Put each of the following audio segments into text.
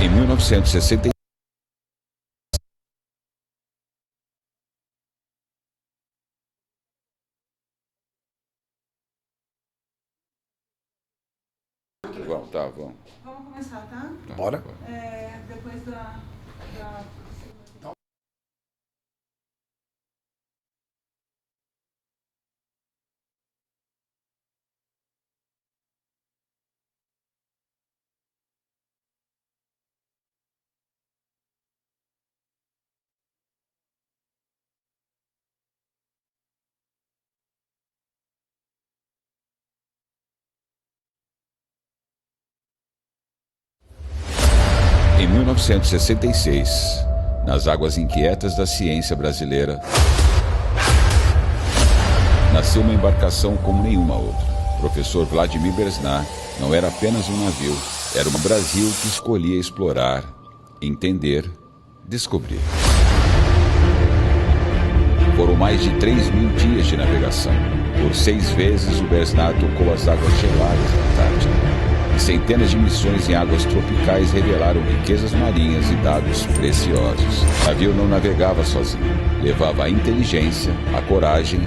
Em 1960. Vamos. Vamos começar, tá? Bora. Depois da... Em 1966, nas águas inquietas da ciência brasileira, nasceu uma embarcação como nenhuma outra. O professor Vladimir Besnard não era apenas um navio, era um Brasil que escolhia explorar, entender, descobrir. Foram mais de 3.000 dias de navegação. Por 6 vezes o Besnard tocou as águas geladas da Antártica. E centenas de missões em águas tropicais revelaram riquezas marinhas e dados preciosos. O navio não navegava sozinho. Levava a inteligência, a coragem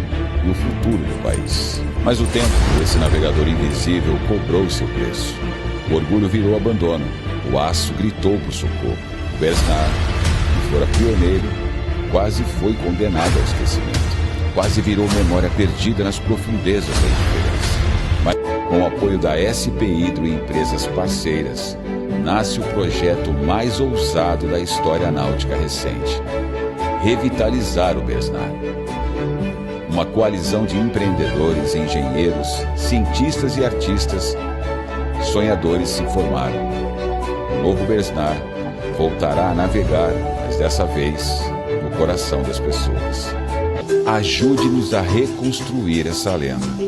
e o futuro do país. Mas o tempo desse navegador invisível cobrou seu preço. O orgulho virou abandono. O aço gritou por socorro. O Besnard, que fora pioneiro, quase foi condenado ao esquecimento. Quase virou memória perdida nas profundezas da indiferença. Mas, com o apoio da SP Hydro e empresas parceiras, nasce o projeto mais ousado da história náutica recente: revitalizar o Besnard. Uma coalizão de empreendedores, engenheiros, cientistas e artistas, sonhadores se formaram. O novo Besnard voltará a navegar, mas dessa vez no coração das pessoas. Ajude-nos a reconstruir essa lenda.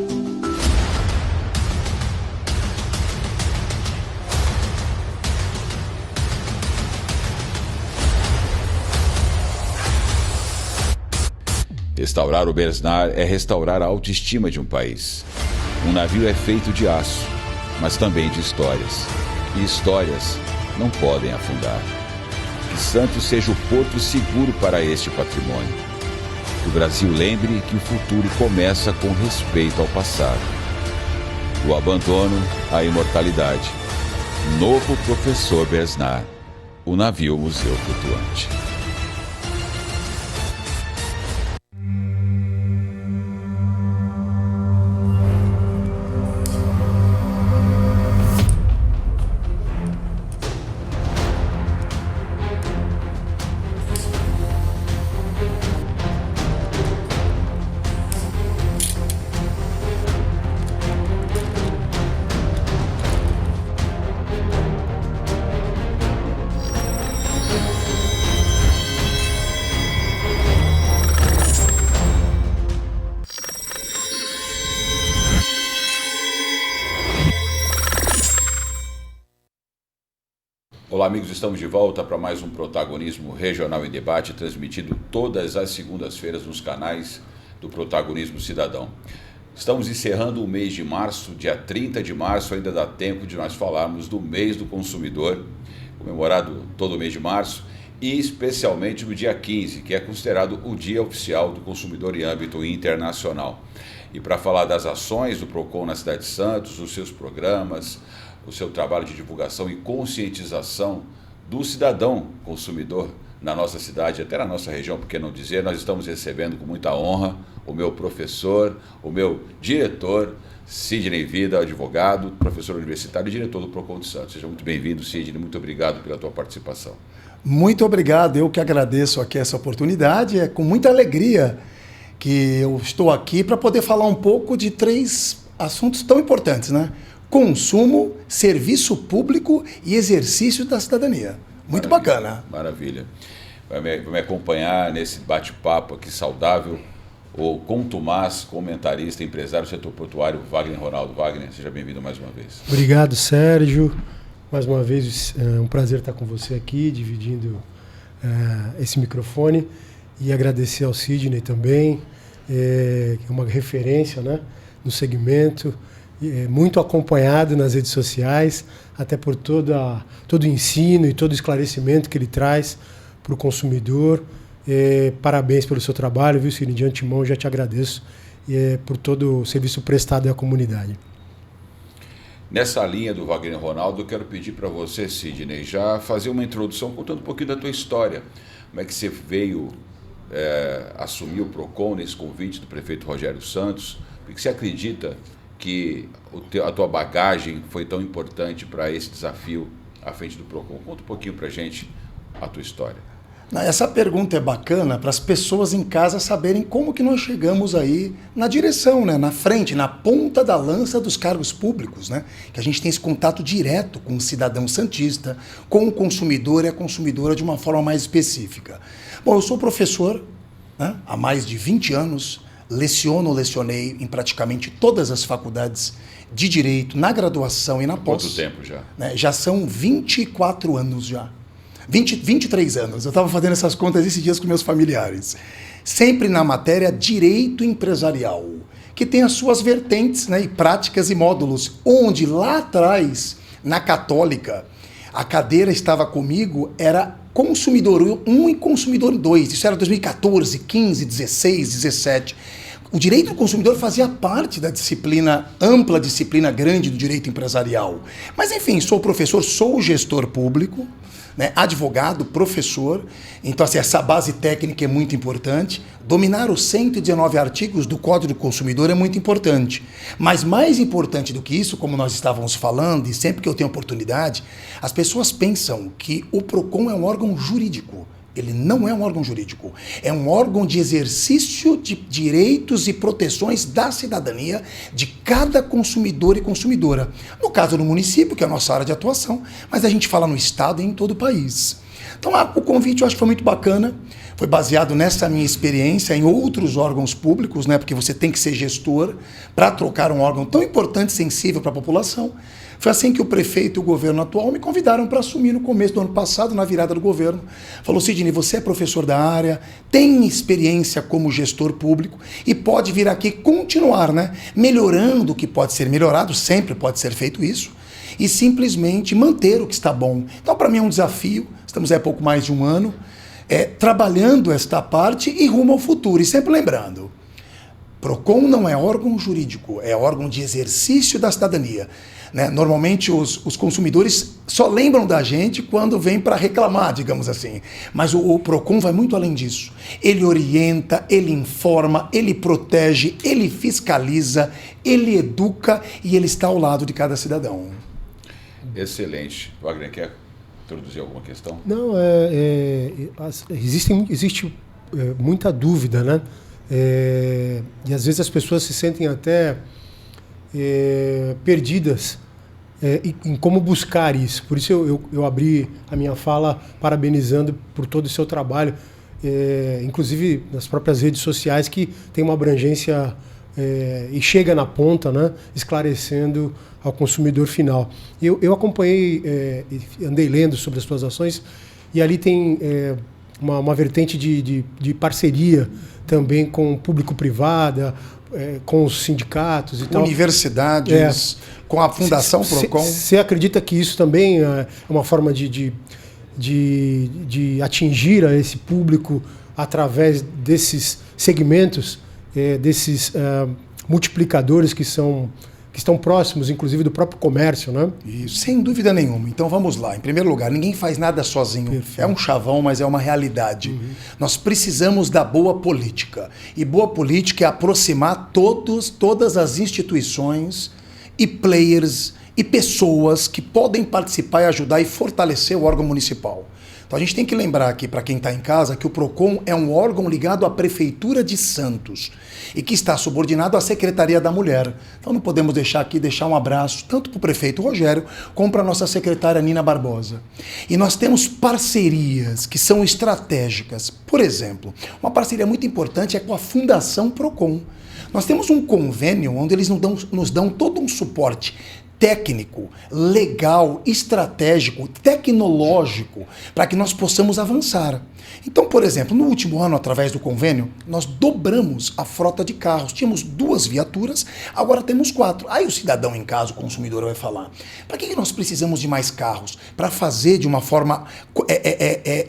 Restaurar o Besnard é restaurar a autoestima de um país. Um navio é feito de aço, mas também de histórias. E histórias não podem afundar. Que Santos seja o porto seguro para este patrimônio. Que o Brasil lembre que o futuro começa com respeito ao passado. Do abandono à imortalidade. Novo professor Besnard, o navio museu flutuante. Olá amigos, estamos de volta para mais um Protagonismo Regional em Debate, transmitido todas as segundas-feiras nos canais do Protagonismo Cidadão. Estamos encerrando o mês de março, dia 30 de março, ainda dá tempo de nós falarmos do mês do consumidor, comemorado todo o mês de março, e especialmente no dia 15, que é considerado o Dia Oficial do Consumidor em âmbito internacional. E para falar das ações do PROCON na cidade de Santos, os seus programas, o seu trabalho de divulgação e conscientização do cidadão consumidor na nossa cidade, até na nossa região, por que não dizer, nós estamos recebendo com muita honra o meu professor, o meu diretor, Sidney Vida, advogado, professor universitário e diretor do PROCON de Santos. Seja muito bem-vindo, Sidney, muito obrigado pela tua participação. Muito obrigado, eu que agradeço aqui essa oportunidade, é com muita alegria que eu estou aqui para poder falar um pouco de 3 assuntos tão importantes, né? Consumo, serviço público e exercício da cidadania. Muito bacana. Maravilha. Vai me acompanhar nesse bate-papo aqui saudável o contumaz comentarista, empresário do setor portuário, Wagner Ronaldo. Wagner, seja bem-vindo mais uma vez. Obrigado, Sérgio. Mais uma vez, é um prazer estar com você aqui, dividindo esse microfone. E agradecer ao Sidney também, que é uma referência, né, no segmento. muito acompanhado nas redes sociais, até por todo o ensino e todo o esclarecimento que ele traz para o consumidor. Parabéns pelo seu trabalho, viu, Sidney? De antemão, já te agradeço por todo o serviço prestado à comunidade. Nessa linha do Wagner Ronaldo, eu quero pedir para você, Sidney, já fazer uma introdução contando um pouquinho da tua história. Como é que você veio assumir o PROCON nesse convite do prefeito Rogério Santos? Por que você acredita que a tua bagagem foi tão importante para esse desafio à frente do PROCON? Conta um pouquinho para a gente a tua história. Essa pergunta é bacana para as pessoas em casa saberem como que nós chegamos aí na direção, né? Na frente, na ponta da lança dos cargos públicos, né? Que a gente tem esse contato direto com o cidadão santista, com o consumidor e a consumidora de uma forma mais específica. Bom, eu sou professor, né? Há mais de 20 anos, lecionei em praticamente todas as faculdades de Direito, na graduação e na pós. Quanto tempo já? Já são 24 anos já. 23 anos. Eu estava fazendo essas contas esses dias com meus familiares. Sempre na matéria Direito Empresarial, que tem as suas vertentes, né, e práticas e módulos, onde lá atrás, na Católica, a cadeira estava comigo, era Consumidor 1 e Consumidor 2. Isso era 2014, 15, 16, 17. O direito do consumidor fazia parte da disciplina, ampla disciplina grande do direito empresarial. Mas, enfim, sou professor, sou gestor público, né, advogado, professor. Então, assim, essa base técnica é muito importante. Dominar os 119 artigos do Código do Consumidor é muito importante. Mas mais importante do que isso, como nós estávamos falando, e sempre que eu tenho oportunidade, as pessoas pensam que o PROCON é um órgão jurídico. Ele não é um órgão jurídico, é um órgão de exercício de direitos e proteções da cidadania de cada consumidor e consumidora. No caso do município, que é a nossa área de atuação, mas a gente fala no estado e em todo o país. Então, o convite eu acho que foi muito bacana, foi baseado nessa minha experiência em outros órgãos públicos, né, porque você tem que ser gestor para trocar um órgão tão importante e sensível para a população. Foi assim que o prefeito e o governo atual me convidaram para assumir no começo do ano passado, na virada do governo. Falou: Sidney, você é professor da área, tem experiência como gestor público e pode vir aqui continuar, né, melhorando o que pode ser melhorado, sempre pode ser feito isso, e simplesmente manter o que está bom. Então, para mim é um desafio, estamos há pouco mais de um ano, trabalhando esta parte e rumo ao futuro. E sempre lembrando, PROCON não é órgão jurídico, é órgão de exercício da cidadania. Né? Normalmente os consumidores só lembram da gente quando vem para reclamar, digamos assim. Mas o PROCON vai muito além disso. Ele orienta, ele informa, ele protege, ele fiscaliza, ele educa e ele está ao lado de cada cidadão. Excelente. Wagner, quer introduzir alguma questão? Não, existe muita dúvida, né? E às vezes as pessoas se sentem até perdidas em como buscar isso. Por isso eu abri a minha fala parabenizando por todo o seu trabalho, inclusive nas próprias redes sociais, que tem uma abrangência e chega na ponta, né, esclarecendo ao consumidor final. Eu acompanhei, andei lendo sobre as suas ações, e ali tem uma vertente de parceria também com o público-privado, com os sindicatos e tal. Universidades, com a Fundação PROCON. Você acredita que isso também é uma forma de atingir a esse público através desses segmentos, desses multiplicadores que estão próximos, inclusive, do próprio comércio, né? Isso, sem dúvida nenhuma. Então vamos lá. Em primeiro lugar, ninguém faz nada sozinho. Perfeito. É um chavão, mas é uma realidade. Uhum. Nós precisamos da boa política. E boa política é aproximar todas as instituições e players e pessoas que podem participar e ajudar e fortalecer o órgão municipal. Então a gente tem que lembrar aqui, para quem está em casa, que o PROCON é um órgão ligado à Prefeitura de Santos e que está subordinado à Secretaria da Mulher. Então não podemos deixar um abraço tanto para o prefeito Rogério como para a nossa secretária Nina Barbosa. E nós temos parcerias que são estratégicas. Por exemplo, uma parceria muito importante é com a Fundação PROCON. Nós temos um convênio onde eles nos dão todo um suporte técnico, legal, estratégico, tecnológico, para que nós possamos avançar. Então, por exemplo, no último ano, através do convênio, nós dobramos a frota de carros. Tínhamos 2 viaturas, agora temos 4. Aí o cidadão em casa, o consumidor, vai falar: para que nós precisamos de mais carros? Para fazer de uma forma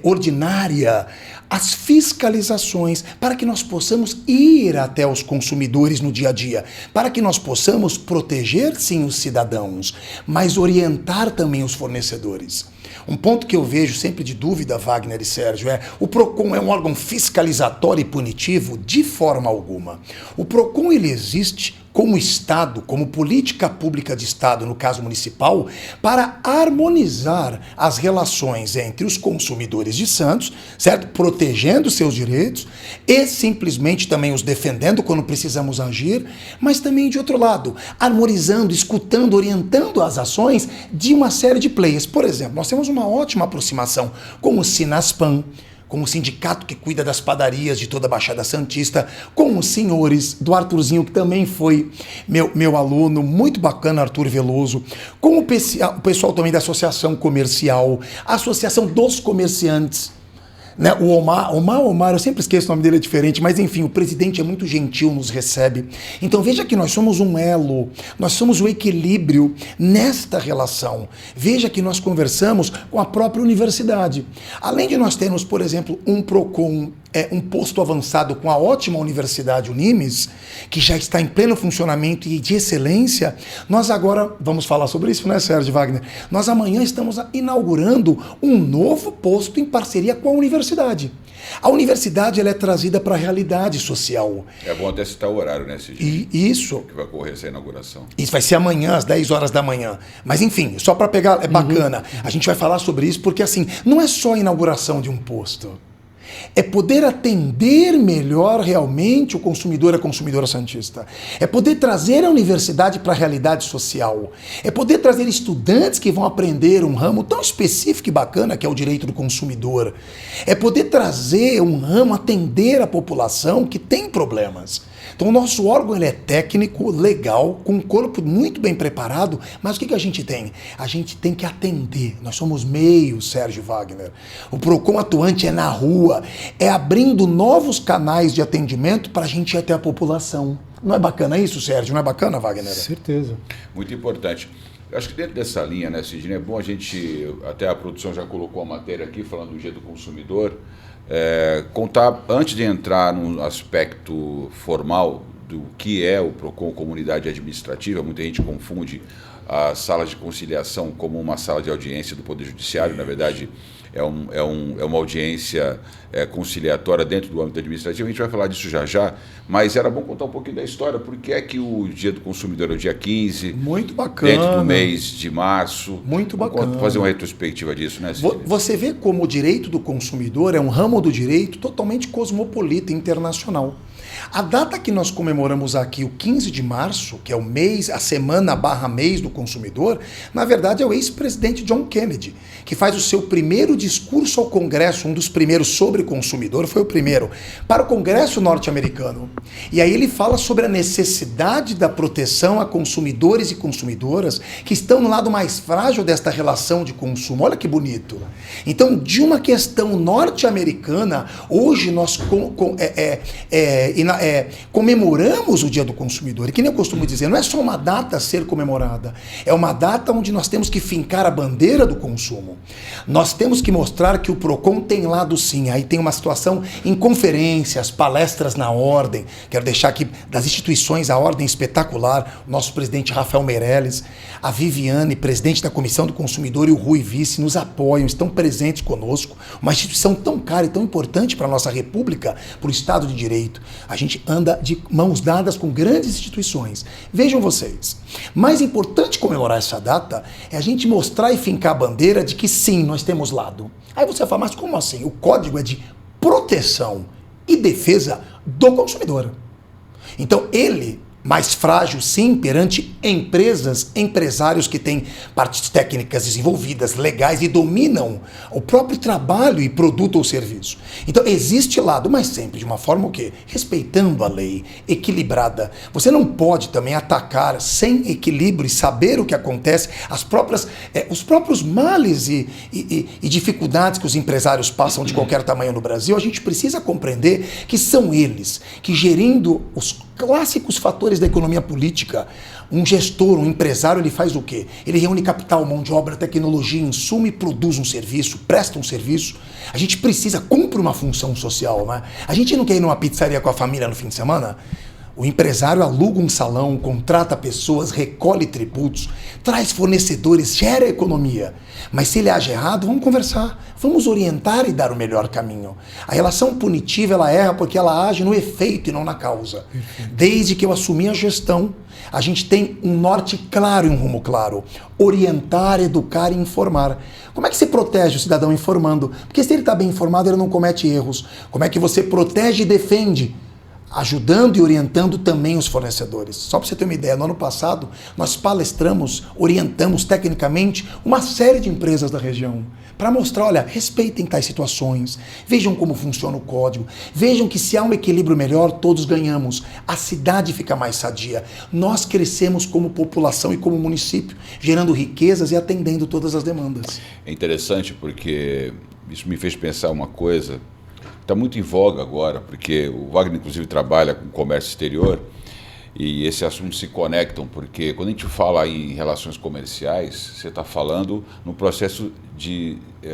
ordinária as fiscalizações, para que nós possamos ir até os consumidores no dia a dia, para que nós possamos proteger, sim, os cidadãos, mas orientar também os fornecedores. Um ponto que eu vejo sempre de dúvida, Wagner e Sérgio, o PROCON é um órgão fiscalizatório e punitivo? De forma alguma. O PROCON, ele existe como Estado, como política pública de Estado, no caso municipal, para harmonizar as relações entre os consumidores de Santos, certo? Protegendo seus direitos e simplesmente também os defendendo quando precisamos agir, mas também de outro lado, harmonizando, escutando, orientando as ações de uma série de players. Por exemplo, nós temos uma ótima aproximação com o Sinaspan, com o sindicato que cuida das padarias de toda a Baixada Santista, com os senhores do Arthurzinho, que também foi meu aluno, muito bacana, Arthur Veloso, com o pessoal também da Associação Comercial, a Associação dos Comerciantes, né? O Omar, eu sempre esqueço, o nome dele é diferente, mas enfim, o presidente é muito gentil, nos recebe. Então veja que nós somos um elo, nós somos o equilíbrio nesta relação. Veja que nós conversamos com a própria universidade. Além de nós termos, por exemplo, um PROCON, um posto avançado com a ótima Universidade Unimes, que já está em pleno funcionamento e de excelência, nós agora, vamos falar sobre isso, né, Sérgio Wagner? Nós amanhã estamos inaugurando um novo posto em parceria com a universidade. A universidade, ela é trazida para a realidade social. É bom até citar o horário, né, Cid? Isso. Que vai ocorrer essa inauguração. Isso vai ser amanhã, às 10 horas da manhã. Mas enfim, só para pegar, é bacana. A gente vai falar sobre isso porque, assim, não é só a inauguração de um posto. É poder atender melhor realmente o consumidor e a consumidora santista. É poder trazer a universidade para a realidade social. É poder trazer estudantes que vão aprender um ramo tão específico e bacana que é o direito do consumidor. É poder trazer um ramo, atender a população que tem problemas. Então o nosso órgão, ele é técnico, legal, com um corpo muito bem preparado, mas o que a gente tem? A gente tem que atender. Nós somos meio, Sérgio Wagner. O PROCON atuante é na rua, é abrindo novos canais de atendimento para a gente ir até a população. Não é bacana isso, Sérgio? Não é bacana, Wagner? Certeza. Muito importante. Eu acho que dentro dessa linha, né, Sidney, é bom a gente, até a produção já colocou a matéria aqui, falando do Dia do Consumidor, contar, antes de entrar no aspecto formal do que é o PROCON, Comunidade Administrativa, muita gente confunde as salas de conciliação como uma sala de audiência do Poder Judiciário, na verdade é uma audiência conciliatória dentro do âmbito administrativo, a gente vai falar disso já já, mas era bom contar um pouquinho da história, porque é que o Dia do Consumidor é o dia 15, muito bacana, dentro do mês de março. Muito bacana. Vamos fazer uma retrospectiva disso, né, Sidney? Você vê como o direito do consumidor é um ramo do direito totalmente cosmopolita, internacional. A data que nós comemoramos aqui, o 15 de março, que é o mês, a semana / mês do consumidor, na verdade é o ex-presidente John Kennedy, que faz o seu primeiro discurso ao Congresso, um dos primeiros sobre consumidor, foi o primeiro, para o Congresso norte-americano. E aí ele fala sobre a necessidade da proteção a consumidores e consumidoras que estão no lado mais frágil desta relação de consumo. Olha que bonito. Então, de uma questão norte-americana, hoje nós comemoramos o Dia do Consumidor. E que nem eu costumo dizer, não é só uma data a ser comemorada, é uma data onde nós temos que fincar a bandeira do consumo. Nós temos que mostrar que o PROCON tem lado sim. Aí tem uma situação em conferências, palestras na ordem. Quero deixar aqui das instituições a ordem espetacular, o nosso presidente Rafael Meirelles, a Viviane, presidente da Comissão do Consumidor, e o Rui Vice nos apoiam, estão presentes conosco. Uma instituição tão cara e tão importante para a nossa república, para o Estado de Direito. A gente anda de mãos dadas com grandes instituições. Vejam vocês, mais importante comemorar essa data é a gente mostrar e fincar a bandeira de que sim, nós temos lado. Aí você fala, mas como assim? O código é de proteção e defesa do consumidor. Então ele mais frágil, sim, perante empresas, empresários que têm partes técnicas desenvolvidas, legais e dominam o próprio trabalho e produto ou serviço. Então, existe lado, mas sempre de uma forma o quê? Respeitando a lei, equilibrada. Você não pode também atacar sem equilíbrio e saber o que acontece, os próprios males e dificuldades que os empresários passam de qualquer tamanho no Brasil. A gente precisa compreender que são eles que, gerindo os clássicos fatores da economia política, um gestor, um empresário, ele faz o quê? Ele reúne capital, mão de obra, tecnologia, insumo e produz um serviço, presta um serviço. A gente precisa, cumpre uma função social, né? A gente não quer ir numa pizzaria com a família no fim de semana? O empresário aluga um salão, contrata pessoas, recolhe tributos, traz fornecedores, gera economia. Mas se ele age errado, vamos conversar, vamos orientar e dar o melhor caminho. A relação punitiva, ela erra porque ela age no efeito e não na causa. Desde que eu assumi a gestão, a gente tem um norte claro e um rumo claro. Orientar, educar e informar. Como é que você protege o cidadão informando? Porque se ele está bem informado, ele não comete erros. Como é que você protege e defende? Ajudando e orientando também os fornecedores. Só para você ter uma ideia, no ano passado, nós palestramos, orientamos tecnicamente uma série de empresas da região para mostrar, olha, respeitem tais situações, vejam como funciona o código, vejam que se há um equilíbrio melhor, todos ganhamos, a cidade fica mais sadia, nós crescemos como população e como município, gerando riquezas e atendendo todas as demandas. É interessante porque isso me fez pensar uma coisa. Está muito em voga agora, porque o Wagner, inclusive, trabalha com comércio exterior e esses assuntos se conectam, porque quando a gente fala em relações comerciais, você está falando num processo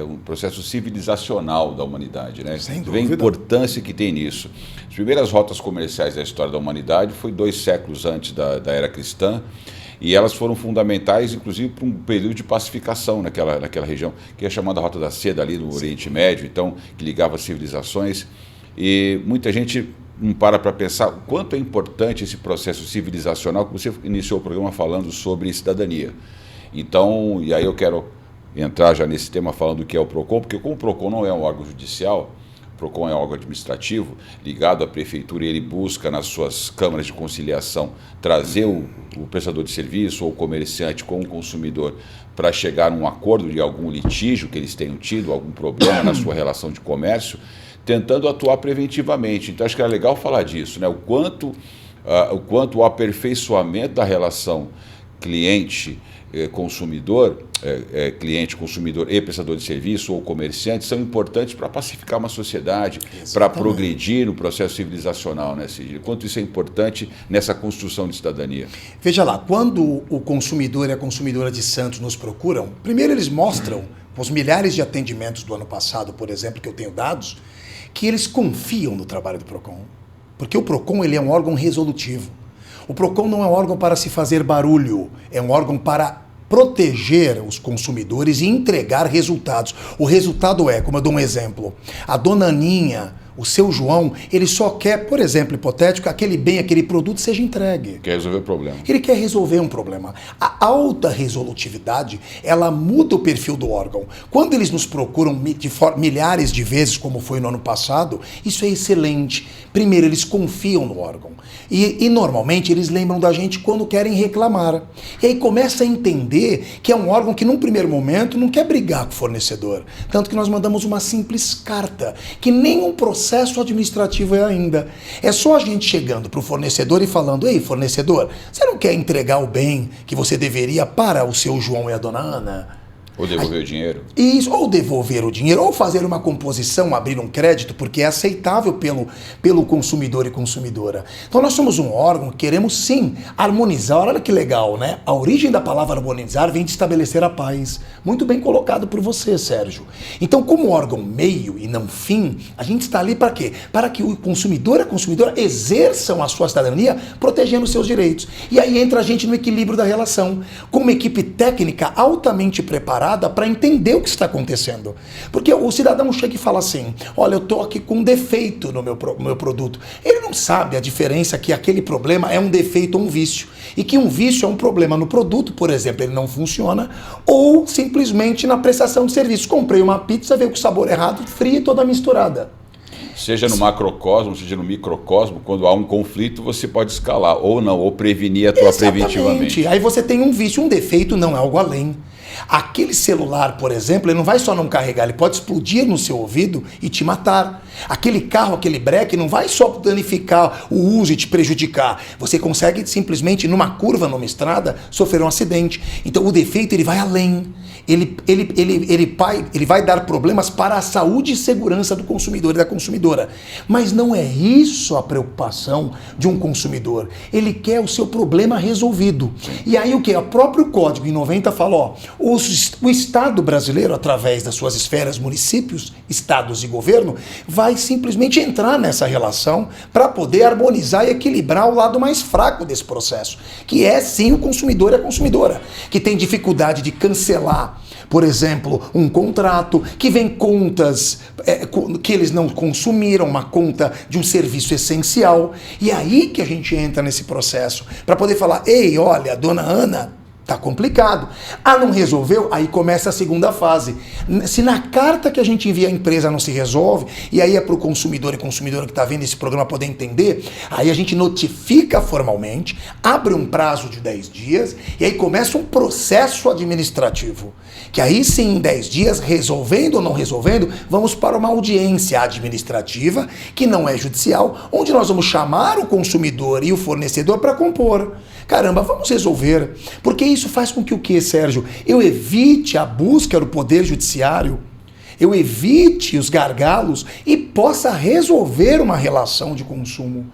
um processo civilizacional da humanidade, né? Sem dúvida. Vê a importância que tem nisso. As primeiras rotas comerciais da história da humanidade foi 2 séculos antes da era cristã, e elas foram fundamentais, inclusive, para um período de pacificação naquela região, que é chamada Rota da Seda, ali no Oriente Médio, então, que ligava as civilizações. E muita gente não para pensar o quanto é importante esse processo civilizacional, que você iniciou o programa falando sobre cidadania. Então, e aí eu quero entrar já nesse tema falando do que é o PROCON, porque como o PROCON não é um órgão judicial, o PROCON é um órgão administrativo ligado à prefeitura, e ele busca nas suas câmaras de conciliação trazer o prestador de serviço ou o comerciante com o consumidor para chegar a um acordo de algum litígio que eles tenham tido, algum problema na sua relação de comércio, tentando atuar preventivamente. Então acho que é legal falar disso, né? O quanto o aperfeiçoamento da relação cliente-consumidor, cliente-consumidor e prestador de serviço ou comerciante são importantes para pacificar uma sociedade, para progredir no processo civilizacional, né, Cid? Quanto isso é importante nessa construção de cidadania? Veja lá, quando o consumidor e a consumidora de Santos nos procuram, primeiro eles mostram, com os milhares de atendimentos do ano passado, por exemplo, que eu tenho dados, que eles confiam no trabalho do PROCON. Porque o PROCON ele é um órgão resolutivo. O PROCON não é um órgão para se fazer barulho, é um órgão para proteger os consumidores e entregar resultados. O resultado é, como eu dou um exemplo, a dona Aninha, o seu João, ele só quer, por exemplo, hipotético, aquele bem, aquele produto seja entregue. Quer resolver o problema. Ele quer resolver um problema. A alta resolutividade, ela muda o perfil do órgão. Quando eles nos procuram milhares de vezes, como foi no ano passado, isso é excelente. Primeiro, eles confiam no órgão. E normalmente eles lembram da gente quando querem reclamar. E aí começa a entender que é um órgão que num primeiro momento não quer brigar com o fornecedor. Tanto que nós mandamos uma simples carta, que nenhum processo administrativo é ainda. É só a gente chegando para o fornecedor e falando: ei, fornecedor, você não quer entregar o bem que você deveria para o seu João e a dona Ana? Ou devolver o dinheiro. Isso, ou devolver o dinheiro, ou fazer uma composição, abrir um crédito, porque é aceitável pelo consumidor e consumidora. Então nós somos um órgão que queremos sim harmonizar. Olha que legal, né? A origem da palavra harmonizar vem de estabelecer a paz. Muito bem colocado por você, Sérgio. Então, como órgão meio e não fim, a gente está ali para quê? Para que o consumidor e a consumidora exerçam a sua cidadania protegendo os seus direitos. E aí entra a gente no equilíbrio da relação, com uma equipe técnica altamente preparada para entender o que está acontecendo. Porque o cidadão chega e fala assim: olha, eu estou aqui com um defeito no meu produto. Ele não sabe a diferença que aquele problema é um defeito ou um vício. E que um vício é um problema no produto, por exemplo, ele não funciona, ou simplesmente na prestação de serviço. Comprei uma pizza, veio com sabor errado, fria e toda misturada. Seja no macrocosmo, seja no microcosmo, quando há um conflito, você pode escalar, ou não, ou prevenir, atuar preventivamente. Aí você tem um vício, um defeito, não é algo além. Aquele celular, por exemplo, ele não vai só não carregar, ele pode explodir no seu ouvido e te matar. Aquele carro, aquele breque, não vai só danificar o uso e te prejudicar. Você consegue simplesmente, numa curva, numa estrada, sofrer um acidente. Então o defeito, ele vai além. Ele vai dar problemas para a saúde e segurança do consumidor e da consumidora. Mas não é isso a preocupação de um consumidor. Ele quer o seu problema resolvido. E aí o que? O próprio Código em 90 fala, ó, o Estado brasileiro, através das suas esferas, municípios, estados e governo, vai simplesmente entrar nessa relação para poder harmonizar e equilibrar o lado mais fraco desse processo, que é sim o consumidor e a consumidora, que tem dificuldade de cancelar, por exemplo, um contrato, que vem contas que eles não consumiram, uma conta de um serviço essencial. E é aí que a gente entra nesse processo, para poder falar, ei, olha, dona Ana, tá complicado. Ah, não resolveu? Aí começa a segunda fase. Se na carta que a gente envia à empresa não se resolve, e aí é para o consumidor e consumidora que está vendo esse programa poder entender, aí a gente notifica formalmente, abre um prazo de 10 dias, e aí começa um processo administrativo. Que aí sim, em 10 dias, resolvendo ou não resolvendo, vamos para uma audiência administrativa, que não é judicial, onde nós vamos chamar o consumidor e o fornecedor para compor. Caramba, vamos resolver. Porque isso faz com que o quê, Sérgio? Eu evite a busca do poder judiciário, eu evite os gargalos e possa resolver uma relação de consumo.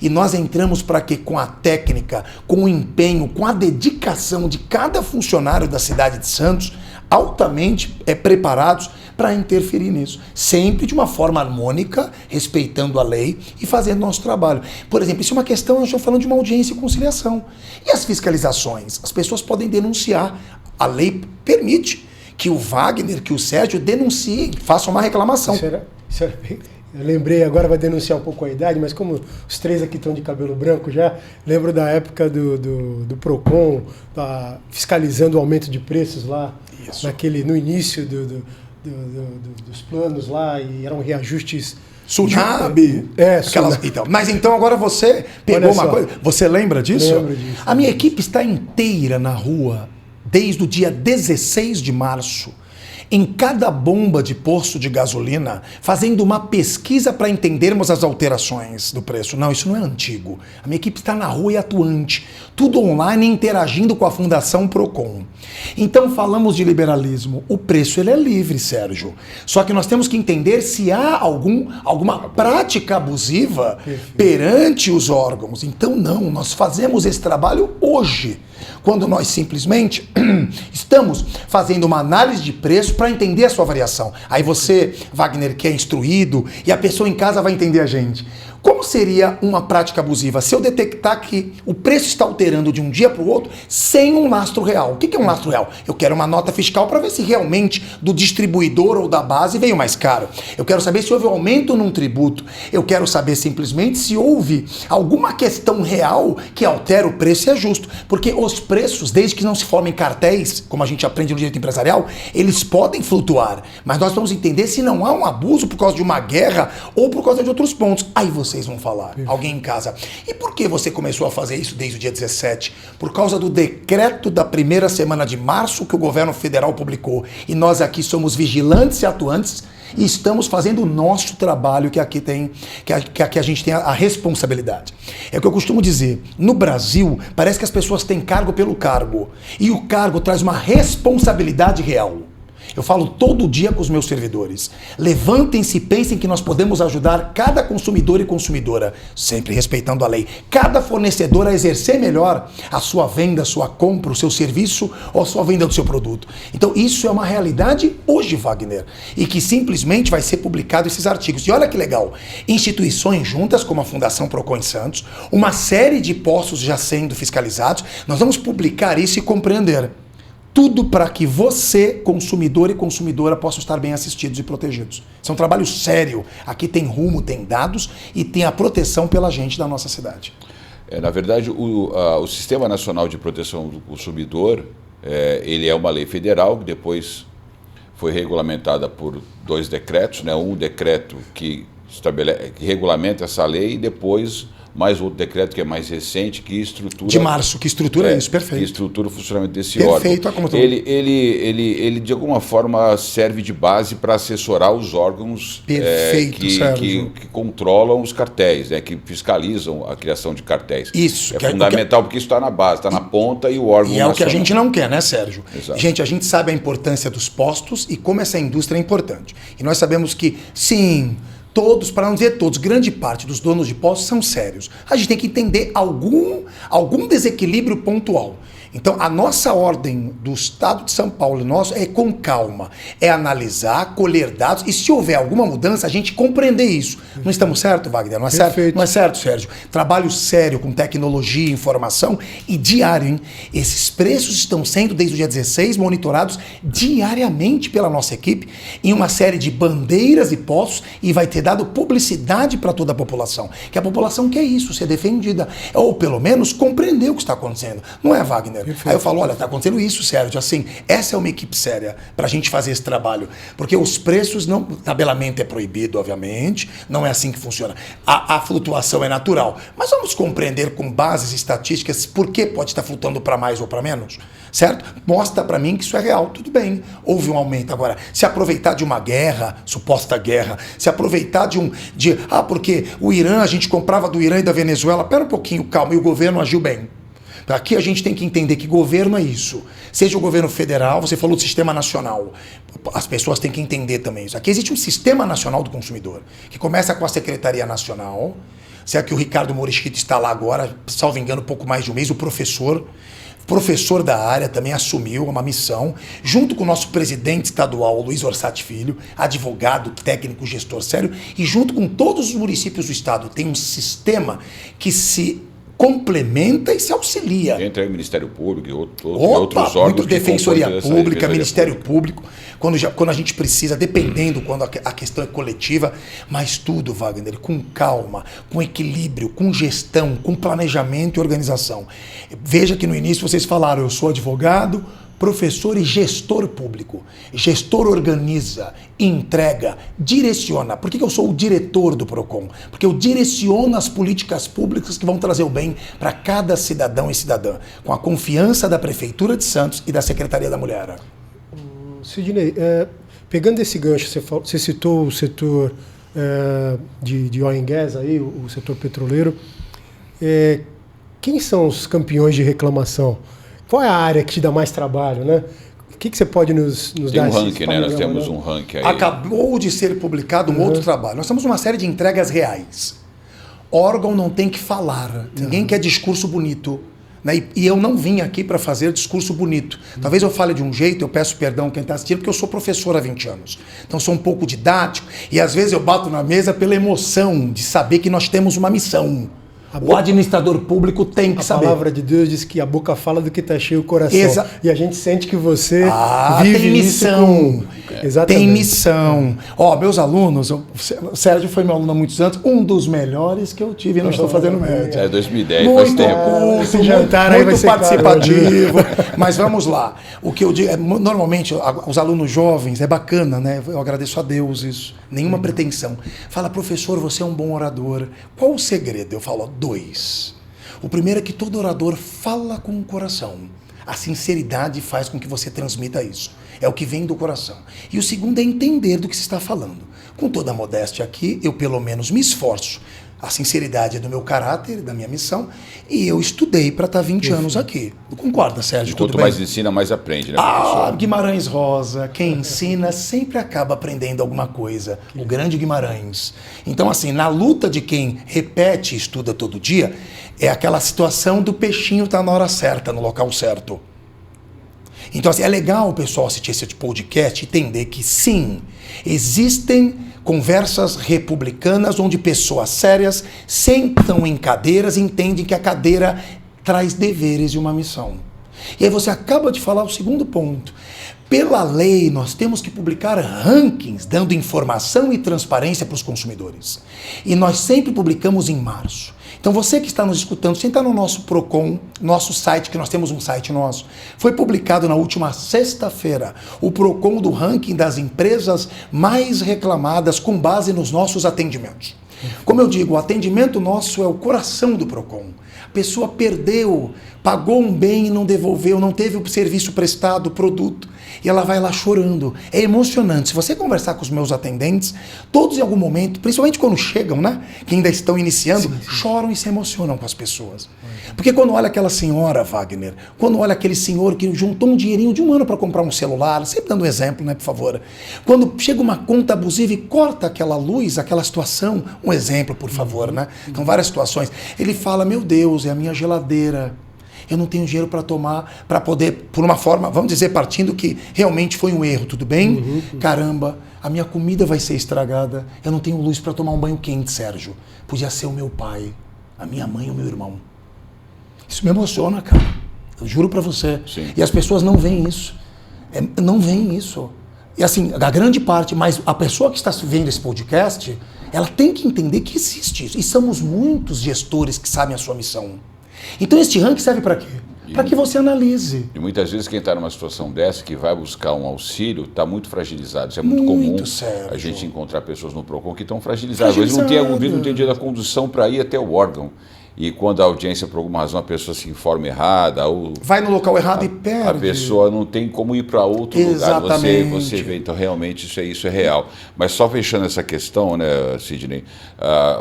E nós entramos para quê? Com a técnica, com o empenho, com a dedicação de cada funcionário da cidade de Santos, altamente preparados para interferir nisso. Sempre de uma forma harmônica, respeitando a lei e fazendo nosso trabalho. Por exemplo, isso é uma questão, nós estamos falando de uma audiência e conciliação. E as fiscalizações? As pessoas podem denunciar. A lei permite que o Wagner, que o Sérgio denunciem, façam uma reclamação. Eu lembrei, agora vai denunciar um pouco a idade, mas como os três aqui estão de cabelo branco já, lembro da época do Procon, fiscalizando o aumento de preços lá, no início dos planos lá, e eram reajustes... Sunab. Então. Mas então agora você pegou uma coisa, você lembra disso? Lembro disso. A minha equipe está inteira na rua, desde o dia 16 de março, em cada bomba de posto de gasolina, fazendo uma pesquisa para entendermos as alterações do preço. Não, isso não é antigo. A minha equipe está na rua e atuante. Tudo online, interagindo com a Fundação Procon. Então falamos de liberalismo. O preço ele é livre, Sérgio. Só que nós temos que entender se há alguma prática abusiva perante os órgãos. Então não, nós fazemos esse trabalho hoje. Quando nós simplesmente estamos fazendo uma análise de preço para entender a sua variação. Aí você, Wagner, que é instruído, e a pessoa em casa vai entender a gente. Como seria uma prática abusiva? Se eu detectar que o preço está alterando de um dia para o outro sem um lastro real. O que é um lastro real? Eu quero uma nota fiscal para ver se realmente do distribuidor ou da base veio mais caro. Eu quero saber se houve aumento num tributo. Eu quero saber simplesmente se houve alguma questão real que altera o preço e é justo. Porque os preços, desde que não se formem cartéis, como a gente aprende no direito empresarial, eles podem flutuar. Mas nós vamos entender se não há um abuso por causa de uma guerra ou por causa de outros pontos. Aí vocês vão falar, alguém em casa. E por que você começou a fazer isso desde o dia 17? Por causa do decreto da primeira semana de março que o governo federal publicou. E nós aqui somos vigilantes e atuantes e estamos fazendo o nosso trabalho que aqui a gente tem a responsabilidade. É o que eu costumo dizer. No Brasil, parece que as pessoas têm cargo pelo cargo. E o cargo traz uma responsabilidade real. Eu falo todo dia com os meus servidores. Levantem-se e pensem que nós podemos ajudar cada consumidor e consumidora, sempre respeitando a lei. Cada fornecedor a exercer melhor a sua venda, a sua compra, o seu serviço ou a sua venda do seu produto. Então isso é uma realidade hoje, Wagner. E que simplesmente vai ser publicado esses artigos. E olha que legal. Instituições juntas, como a Fundação Procon em Santos, uma série de postos já sendo fiscalizados. Nós vamos publicar isso e compreender. Tudo para que você, consumidor e consumidora, possam estar bem assistidos e protegidos. Isso é um trabalho sério. Aqui tem rumo, tem dados e tem a proteção pela gente da nossa cidade. Na verdade, o Sistema Nacional de Proteção do Consumidor, ele é uma lei federal que depois foi regulamentada por 2 decretos, né? Um decreto que regulamenta essa lei e depois mais outro decreto que é mais recente, que estrutura... De março, que estrutura isso, perfeito. Que estrutura o funcionamento desse perfeito, órgão. Perfeito. Ele, de alguma forma, serve de base para assessorar os órgãos que controlam os cartéis, né, que fiscalizam a criação de cartéis. Isso. É fundamental, porque isso está na base, está na ponta e o órgão nacional. É o que a gente não quer, né, Sérgio? Exato. Gente, a gente sabe a importância dos postos e como essa indústria é importante. E nós sabemos que, sim... Todos, para não dizer todos, grande parte dos donos de postos são sérios. A gente tem que entender algum desequilíbrio pontual. Então, a nossa ordem do Estado de São Paulo nosso é com calma, é analisar, colher dados e se houver alguma mudança, a gente compreender isso. Não estamos certo, Wagner? Não é certo? Não é certo, Sérgio? Trabalho sério com tecnologia, informação e diário, hein? Esses preços estão sendo, desde o dia 16, monitorados diariamente pela nossa equipe em uma série de bandeiras e postos e vai ter dado publicidade para toda a população. Que a população quer isso, ser defendida. Ou, pelo menos, compreender o que está acontecendo. Não é, Wagner? Perfeito. Aí eu falo, olha, está acontecendo isso, Sérgio, assim, essa é uma equipe séria para a gente fazer esse trabalho, porque os preços, tabelamento é proibido, obviamente, não é assim que funciona, a flutuação é natural, mas vamos compreender com bases estatísticas por que pode estar flutuando para mais ou para menos, certo? Mostra para mim que isso é real, tudo bem, houve um aumento. Agora, se aproveitar de uma guerra, suposta guerra, se aproveitar porque o Irã, a gente comprava do Irã e da Venezuela, pera um pouquinho, calma, e o governo agiu bem. Aqui a gente tem que entender que governo é isso. Seja o governo federal, você falou do sistema nacional. As pessoas têm que entender também isso. Aqui existe um sistema nacional do consumidor, que começa com a Secretaria Nacional. Se é que o Ricardo Morishita está lá agora, salvo engano, pouco mais de um mês, o professor da área também assumiu uma missão, junto com o nosso presidente estadual, Luiz Orsatti Filho, advogado, técnico, gestor sério, e junto com todos os municípios do estado. Tem um sistema que se complementa e se auxilia. Entra aí o Ministério Público e outros órgãos. Defensoria Pública, Ministério Público, quando a gente precisa, dependendo quando a questão é coletiva, mas tudo, Wagner, com calma, com equilíbrio, com gestão, com planejamento e organização. Veja que no início vocês falaram, eu sou advogado, professor e gestor público. Gestor organiza, entrega, direciona. Por que eu sou o diretor do PROCON? Porque eu direciono as políticas públicas que vão trazer o bem para cada cidadão e cidadã, com a confiança da Prefeitura de Santos e da Secretaria da Mulher. Sidney, pegando esse gancho, você citou o setor de oil and gas, aí, o setor petroleiro. Quem são os campeões de reclamação? Qual é a área que te dá mais trabalho, né? O que você pode nos dar? Tem um ranking, né? Nós temos um ranking aí. Acabou de ser publicado um outro trabalho. Nós temos uma série de entregas reais. Órgão não tem que falar. Ninguém quer discurso bonito. Né? E eu não vim aqui para fazer discurso bonito. Talvez eu fale de um jeito, eu peço perdão quem está assistindo, porque eu sou professor há 20 anos. Então sou um pouco didático e às vezes eu bato na mesa pela emoção de saber que nós temos uma missão. O administrador público tem que saber. A palavra de Deus diz que a boca fala do que está cheio o coração. E a gente sente que você vive tem missão. Exatamente. Tem missão. Meus alunos, o Sérgio foi meu aluno há muitos anos, um dos melhores que eu tive, não estou fazendo média. 2010, faz tempo. Esse jantar aí vai ser participativo. Mas vamos lá. O que eu digo, normalmente, os alunos jovens, é bacana, né? Eu agradeço a Deus isso. Nenhuma pretensão. Fala, professor, você é um bom orador. Qual o segredo? Eu falo, 2. O primeiro é que todo orador fala com o coração. A sinceridade faz com que você transmita isso. É o que vem do coração. E o segundo é entender do que se está falando. Com toda a modéstia aqui, eu pelo menos me esforço. A sinceridade é do meu caráter, da minha missão, e eu estudei para estar 20 anos aqui. Concorda, Sérgio? Quanto mais ensina, mais aprende, né, professor? Guimarães Rosa, quem ensina sempre acaba aprendendo alguma coisa. O grande Guimarães. Então, assim, na luta de quem repete e estuda todo dia, é aquela situação do peixinho estar na hora certa, no local certo. Então, assim, é legal o pessoal assistir esse podcast e entender que, sim, existem conversas republicanas onde pessoas sérias sentam em cadeiras e entendem que a cadeira traz deveres e uma missão. E aí você acaba de falar o segundo ponto. Pela lei, nós temos que publicar rankings dando informação e transparência para os consumidores. E nós sempre publicamos em março. Então você que está nos escutando, você está no nosso Procon, nosso site, que nós temos um site nosso, foi publicado na última sexta-feira o Procon do ranking das empresas mais reclamadas com base nos nossos atendimentos. Como eu digo, o atendimento nosso é o coração do Procon. A pessoa perdeu, pagou um bem e não devolveu, não teve o serviço prestado, o produto, e ela vai lá chorando. É emocionante. Se você conversar com os meus atendentes, todos em algum momento, principalmente quando chegam, né, que ainda estão iniciando, choram e se emocionam com as pessoas. Porque quando olha aquela senhora, Wagner, quando olha aquele senhor que juntou um dinheirinho de um ano para comprar um celular, sempre dando um exemplo, né, por favor. Quando chega uma conta abusiva e corta aquela luz, aquela situação, um exemplo, por favor, né? Então, várias situações. Ele fala, meu Deus, é a minha geladeira. Eu não tenho dinheiro para tomar, para poder, por uma forma, vamos dizer, partindo que realmente foi um erro, tudo bem? Caramba, a minha comida vai ser estragada, eu não tenho luz para tomar um banho quente, Sérgio. Podia ser o meu pai, a minha mãe ou o meu irmão. Isso me emociona, cara. Eu juro para você. Sim. E as pessoas não veem isso. Não veem isso. E assim, a grande parte, mas a pessoa que está vendo esse podcast, ela tem que entender que existe isso. E somos muitos gestores que sabem a sua missão. Então este ranking serve para quê? Para que você analise. E muitas vezes quem está numa situação dessa, que vai buscar um auxílio, está muito fragilizado. Isso é muito comum, Sérgio. A gente encontrar pessoas no Procon que estão fragilizadas. Às vezes não tem dinheiro da condução para ir até o órgão. E quando a audiência, por alguma razão, a pessoa se informa errada, ou vai no local errado e perde. A pessoa não tem como ir para outro lugar. Você vê, então realmente isso é real. Mas só fechando essa questão, né, Sidney,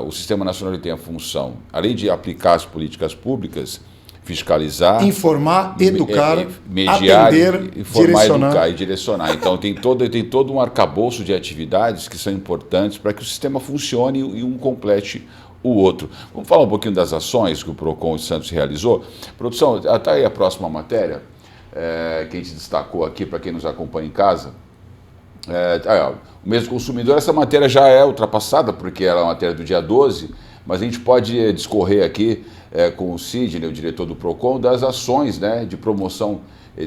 o Sistema Nacional ele tem a função, além de aplicar as políticas públicas, fiscalizar, informar, educar, mediar, atender, informar, direcionar. Educar e direcionar. Então tem todo um arcabouço de atividades que são importantes para que o sistema funcione e um complete o outro. Vamos falar um pouquinho das ações que o Procon de Santos realizou. Produção, está aí a próxima matéria, que a gente destacou aqui para quem nos acompanha em casa. O mês do consumidor, essa matéria já é ultrapassada, porque ela é uma matéria do dia 12, mas a gente pode discorrer aqui com o Sidney, o diretor do Procon, das ações, né, de promoção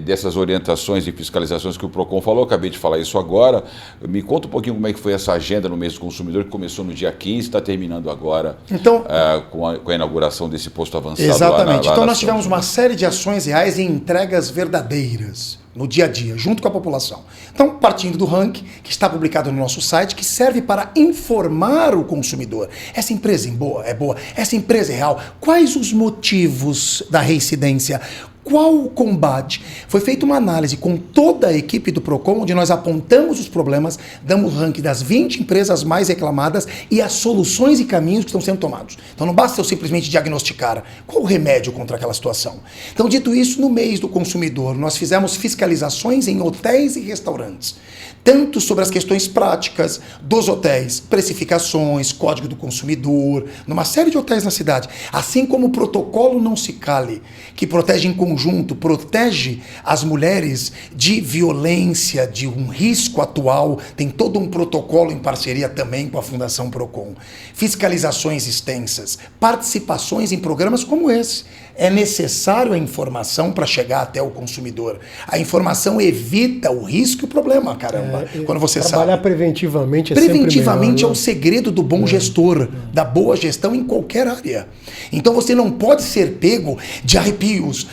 dessas orientações e fiscalizações que o Procon falou. Eu acabei de falar isso agora. Me conta um pouquinho como é que foi essa agenda no mês do consumidor, que começou no dia 15 e está terminando agora, então, com a inauguração desse posto avançado. Exatamente. Lá então na nós tivemos uma série de ações reais e entregas verdadeiras no dia a dia, junto com a população. Então, partindo do ranking, que está publicado no nosso site, que serve para informar o consumidor. Essa empresa é boa, essa empresa é real. Quais os motivos da reincidência? Qual o combate? Foi feita uma análise com toda a equipe do Procon, onde nós apontamos os problemas, damos o ranking das 20 empresas mais reclamadas e as soluções e caminhos que estão sendo tomados. Então não basta eu simplesmente diagnosticar qual o remédio contra aquela situação. Então, dito isso, no mês do consumidor, nós fizemos fiscalizações em hotéis e restaurantes, tanto sobre as questões práticas dos hotéis, precificações, código do consumidor, numa série de hotéis na cidade, assim como o protocolo Não Se Cale, que protege em conjunto, protege as mulheres de violência, de um risco atual, tem todo um protocolo em parceria também com a Fundação Procon. Fiscalizações extensas, participações em programas como esse. É necessário a informação para chegar até o consumidor. A informação evita o risco e o problema, caramba. Quando você trabalhar sabe. Preventivamente é Preventivamente sempre melhor, é o segredo do bom gestor, da boa gestão em qualquer área. Então você não pode ser pego de arrepios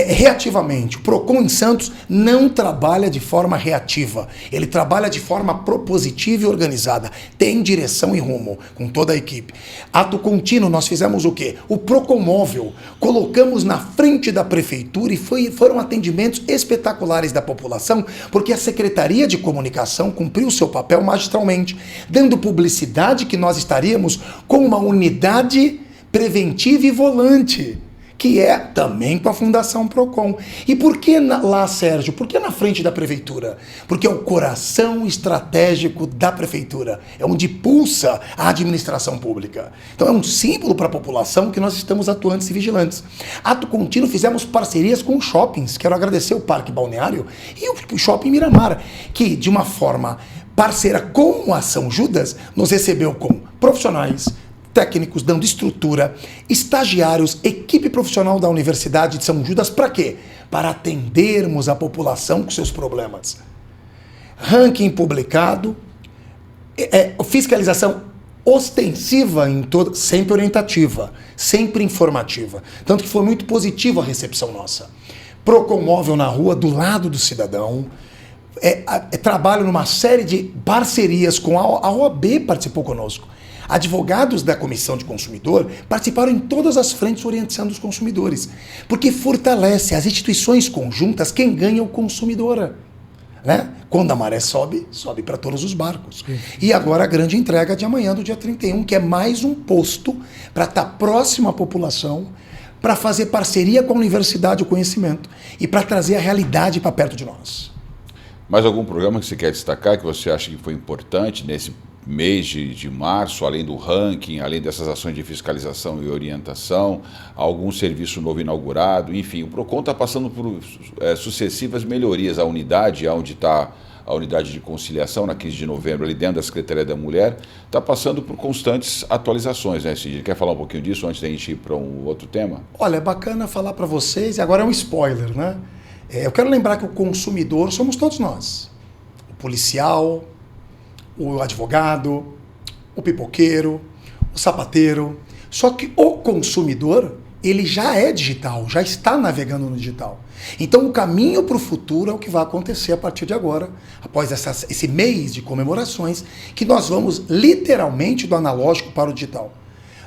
reativamente. O Procon em Santos não trabalha de forma reativa. Ele trabalha de forma propositiva e organizada. Tem direção e rumo, com toda a equipe. Ato contínuo, nós fizemos o quê? O Procon Móvel. Colocamos na frente da prefeitura e foram atendimentos espetaculares da população, porque a Secretaria de Comunicação cumpriu o seu papel magistralmente, dando publicidade que nós estaríamos com uma unidade preventiva e volante, que é também com a Fundação Procon. E por que lá, Sérgio? Por que na frente da prefeitura? Porque é o coração estratégico da prefeitura. É onde pulsa a administração pública. Então é um símbolo para a população que nós estamos atuantes e vigilantes. Ato contínuo, fizemos parcerias com shoppings. Quero agradecer o Parque Balneário e o Shopping Miramar, que de uma forma parceira com a Ação Judas, nos recebeu com profissionais, técnicos dando estrutura, estagiários, equipe profissional da Universidade de São Judas, para quê? Para atendermos a população com seus problemas. Ranking publicado, fiscalização ostensiva em toda, sempre orientativa, sempre informativa. Tanto que foi muito positiva a recepção nossa. Procon Móvel na rua, do lado do cidadão. Trabalho numa série de parcerias com a OAB, participou conosco. Advogados da Comissão de Consumidor participaram em todas as frentes orientando os consumidores, porque fortalece as instituições conjuntas. Quem ganha é o consumidor, né? Quando a maré sobe, sobe para todos os barcos. E agora a grande entrega de amanhã, do dia 31, que é mais um posto para estar próximo à população, para fazer parceria com a Universidade do Conhecimento e para trazer a realidade para perto de nós. Mais algum programa que você quer destacar, que você acha que foi importante nesse mês de março, além do ranking, além dessas ações de fiscalização e orientação, algum serviço novo inaugurado, enfim, o PROCON está passando por sucessivas melhorias. A unidade, onde está a unidade de conciliação, na 15 de novembro, ali dentro da Secretaria da Mulher, está passando por constantes atualizações, né, Cid? Quer falar um pouquinho disso antes da gente ir para um outro tema? Olha, é bacana falar para vocês, e agora é um spoiler, né? Eu quero lembrar que o consumidor somos todos nós. O policial, o advogado, o pipoqueiro, o sapateiro. Só que o consumidor, ele já é digital, já está navegando no digital. Então o caminho para o futuro é o que vai acontecer a partir de agora, após esse mês de comemorações, que nós vamos literalmente do analógico para o digital.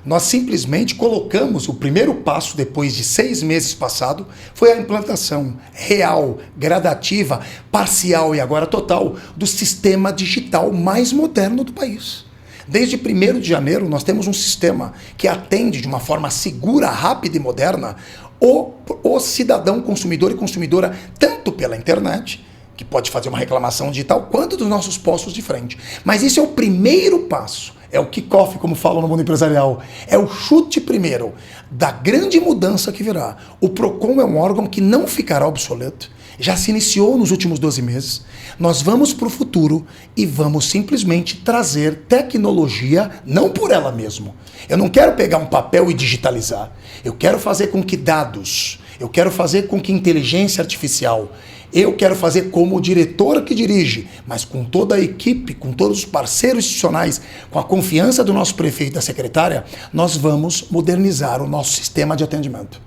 Nós simplesmente colocamos o primeiro passo, depois de 6 meses passado, foi a implantação real, gradativa, parcial e agora total do sistema digital mais moderno do país. Desde 1º de janeiro, nós temos um sistema que atende de uma forma segura, rápida e moderna o cidadão consumidor e consumidora, tanto pela internet, que pode fazer uma reclamação digital, quanto dos nossos postos de frente. Mas isso é o primeiro passo. É o kickoff, como falam no mundo empresarial. É o chute primeiro da grande mudança que virá. O PROCON é um órgão que não ficará obsoleto. Já se iniciou nos últimos 12 meses. Nós vamos para o futuro e vamos simplesmente trazer tecnologia, não por ela mesma. Eu não quero pegar um papel e digitalizar. Eu quero fazer com que dados, eu quero fazer com que inteligência artificial, eu quero fazer como o diretor que dirige, mas com toda a equipe, com todos os parceiros institucionais, com a confiança do nosso prefeito e da secretária, nós vamos modernizar o nosso sistema de atendimento,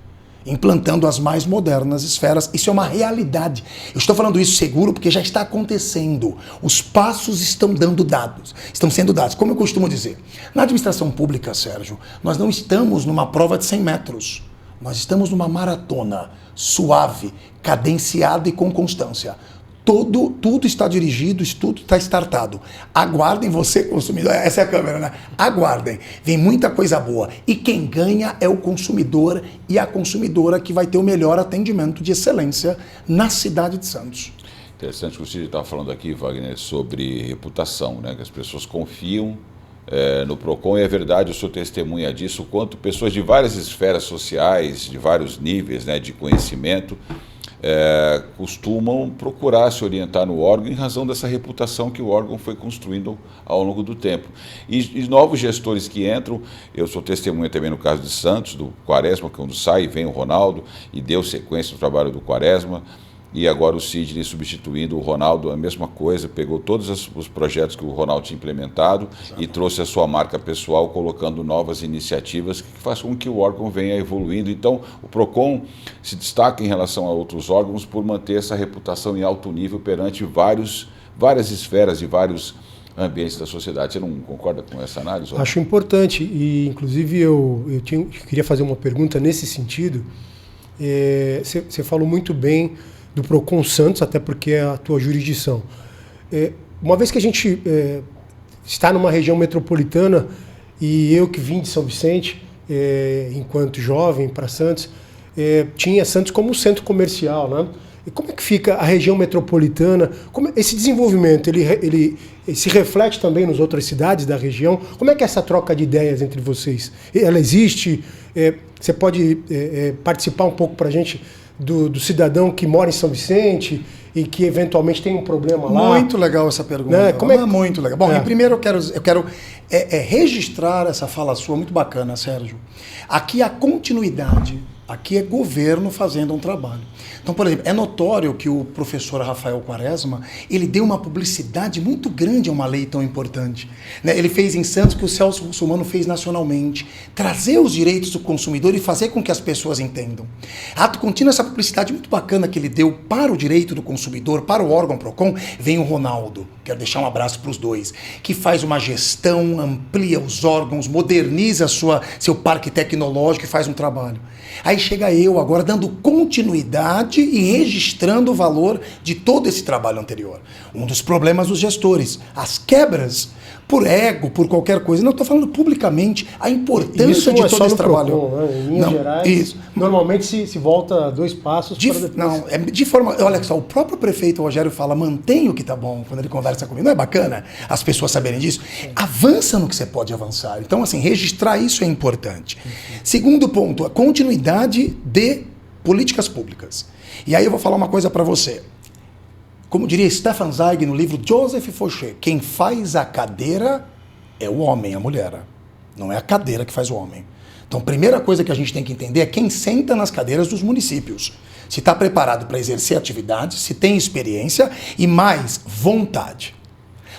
implantando as mais modernas esferas. Isso é uma realidade. Eu estou falando isso seguro porque já está acontecendo. Os passos estão estão sendo dados. Como eu costumo dizer, na administração pública, Sérgio, nós não estamos numa prova de 100 metros. Nós estamos numa maratona suave, cadenciada e com constância. Tudo está dirigido, tudo está startado. Aguardem, você consumidor, essa é a câmera, né? Aguardem, vem muita coisa boa. E quem ganha é o consumidor e a consumidora, que vai ter o melhor atendimento de excelência na cidade de Santos. Interessante que o Cid estava falando aqui, Wagner, sobre reputação, né? Que as pessoas confiam no PROCON, e é verdade, eu sou testemunha disso, quanto pessoas de várias esferas sociais, de vários níveis, né, de conhecimento, costumam procurar se orientar no órgão em razão dessa reputação que o órgão foi construindo ao longo do tempo. E novos gestores que entram, eu sou testemunha também no caso de Santos, do Quaresma, quando sai, vem o Ronaldo e deu sequência no trabalho do Quaresma. E agora o Sidney substituindo o Ronaldo, a mesma coisa, pegou todos os projetos que o Ronaldo tinha implementado e trouxe a sua marca pessoal, colocando novas iniciativas que façam com que o órgão venha evoluindo. Então, o PROCON se destaca em relação a outros órgãos por manter essa reputação em alto nível perante várias esferas e vários ambientes da sociedade. Você não concorda com essa análise? Ou? Acho importante, e inclusive eu queria fazer uma pergunta nesse sentido. Você falou muito bem do PROCON Santos, até porque é a tua jurisdição. Uma vez que a gente está numa região metropolitana, e eu que vim de São Vicente, enquanto jovem, para Santos, tinha Santos como centro comercial, né? E como é que fica a região metropolitana? Como esse desenvolvimento, ele se reflete também nas outras cidades da região? Como é que é essa troca de ideias entre vocês? Ela existe? Você pode participar um pouco para a gente do cidadão que mora em São Vicente e que eventualmente tem um problema lá? Muito legal essa pergunta. Né? Como é muito legal. Bom, primeiro eu quero registrar essa fala sua, muito bacana, Sérgio. Aqui a continuidade Aqui é governo fazendo um trabalho. Então, por exemplo, é notório que o professor Rafael Quaresma, ele deu uma publicidade muito grande a uma lei tão importante. Né? Ele fez em Santos o que o Celso Russomano fez nacionalmente. Trazer os direitos do consumidor e fazer com que as pessoas entendam. Ato contínuo, essa publicidade muito bacana que ele deu para o direito do consumidor, para o órgão PROCON, vem o Ronaldo, quero deixar um abraço para os dois, que faz uma gestão, amplia os órgãos, moderniza seu parque tecnológico e faz um trabalho. Aí chega eu agora dando continuidade e registrando o valor de todo esse trabalho anterior. Um dos problemas dos gestores, as quebras por ego, por qualquer coisa. Não, estou falando publicamente a importância de todo esse trabalho. Procon, né? Em linhas gerais, isso. Normalmente se volta 2 passos para depois. Não, é de forma... Olha só, o próprio prefeito Rogério fala, mantenha o que está bom quando ele conversa comigo. Não é bacana as pessoas saberem disso? Avança no que você pode avançar. Então, assim, registrar isso é importante. Segundo ponto, a continuidade de políticas públicas. E aí eu vou falar uma coisa para você. Como diria Stefan Zweig no livro Joseph Fouché, quem faz a cadeira é o homem, a mulher. Não é a cadeira que faz o homem. Então, a primeira coisa que a gente tem que entender é quem senta nas cadeiras dos municípios. Se está preparado para exercer atividade, se tem experiência e mais vontade.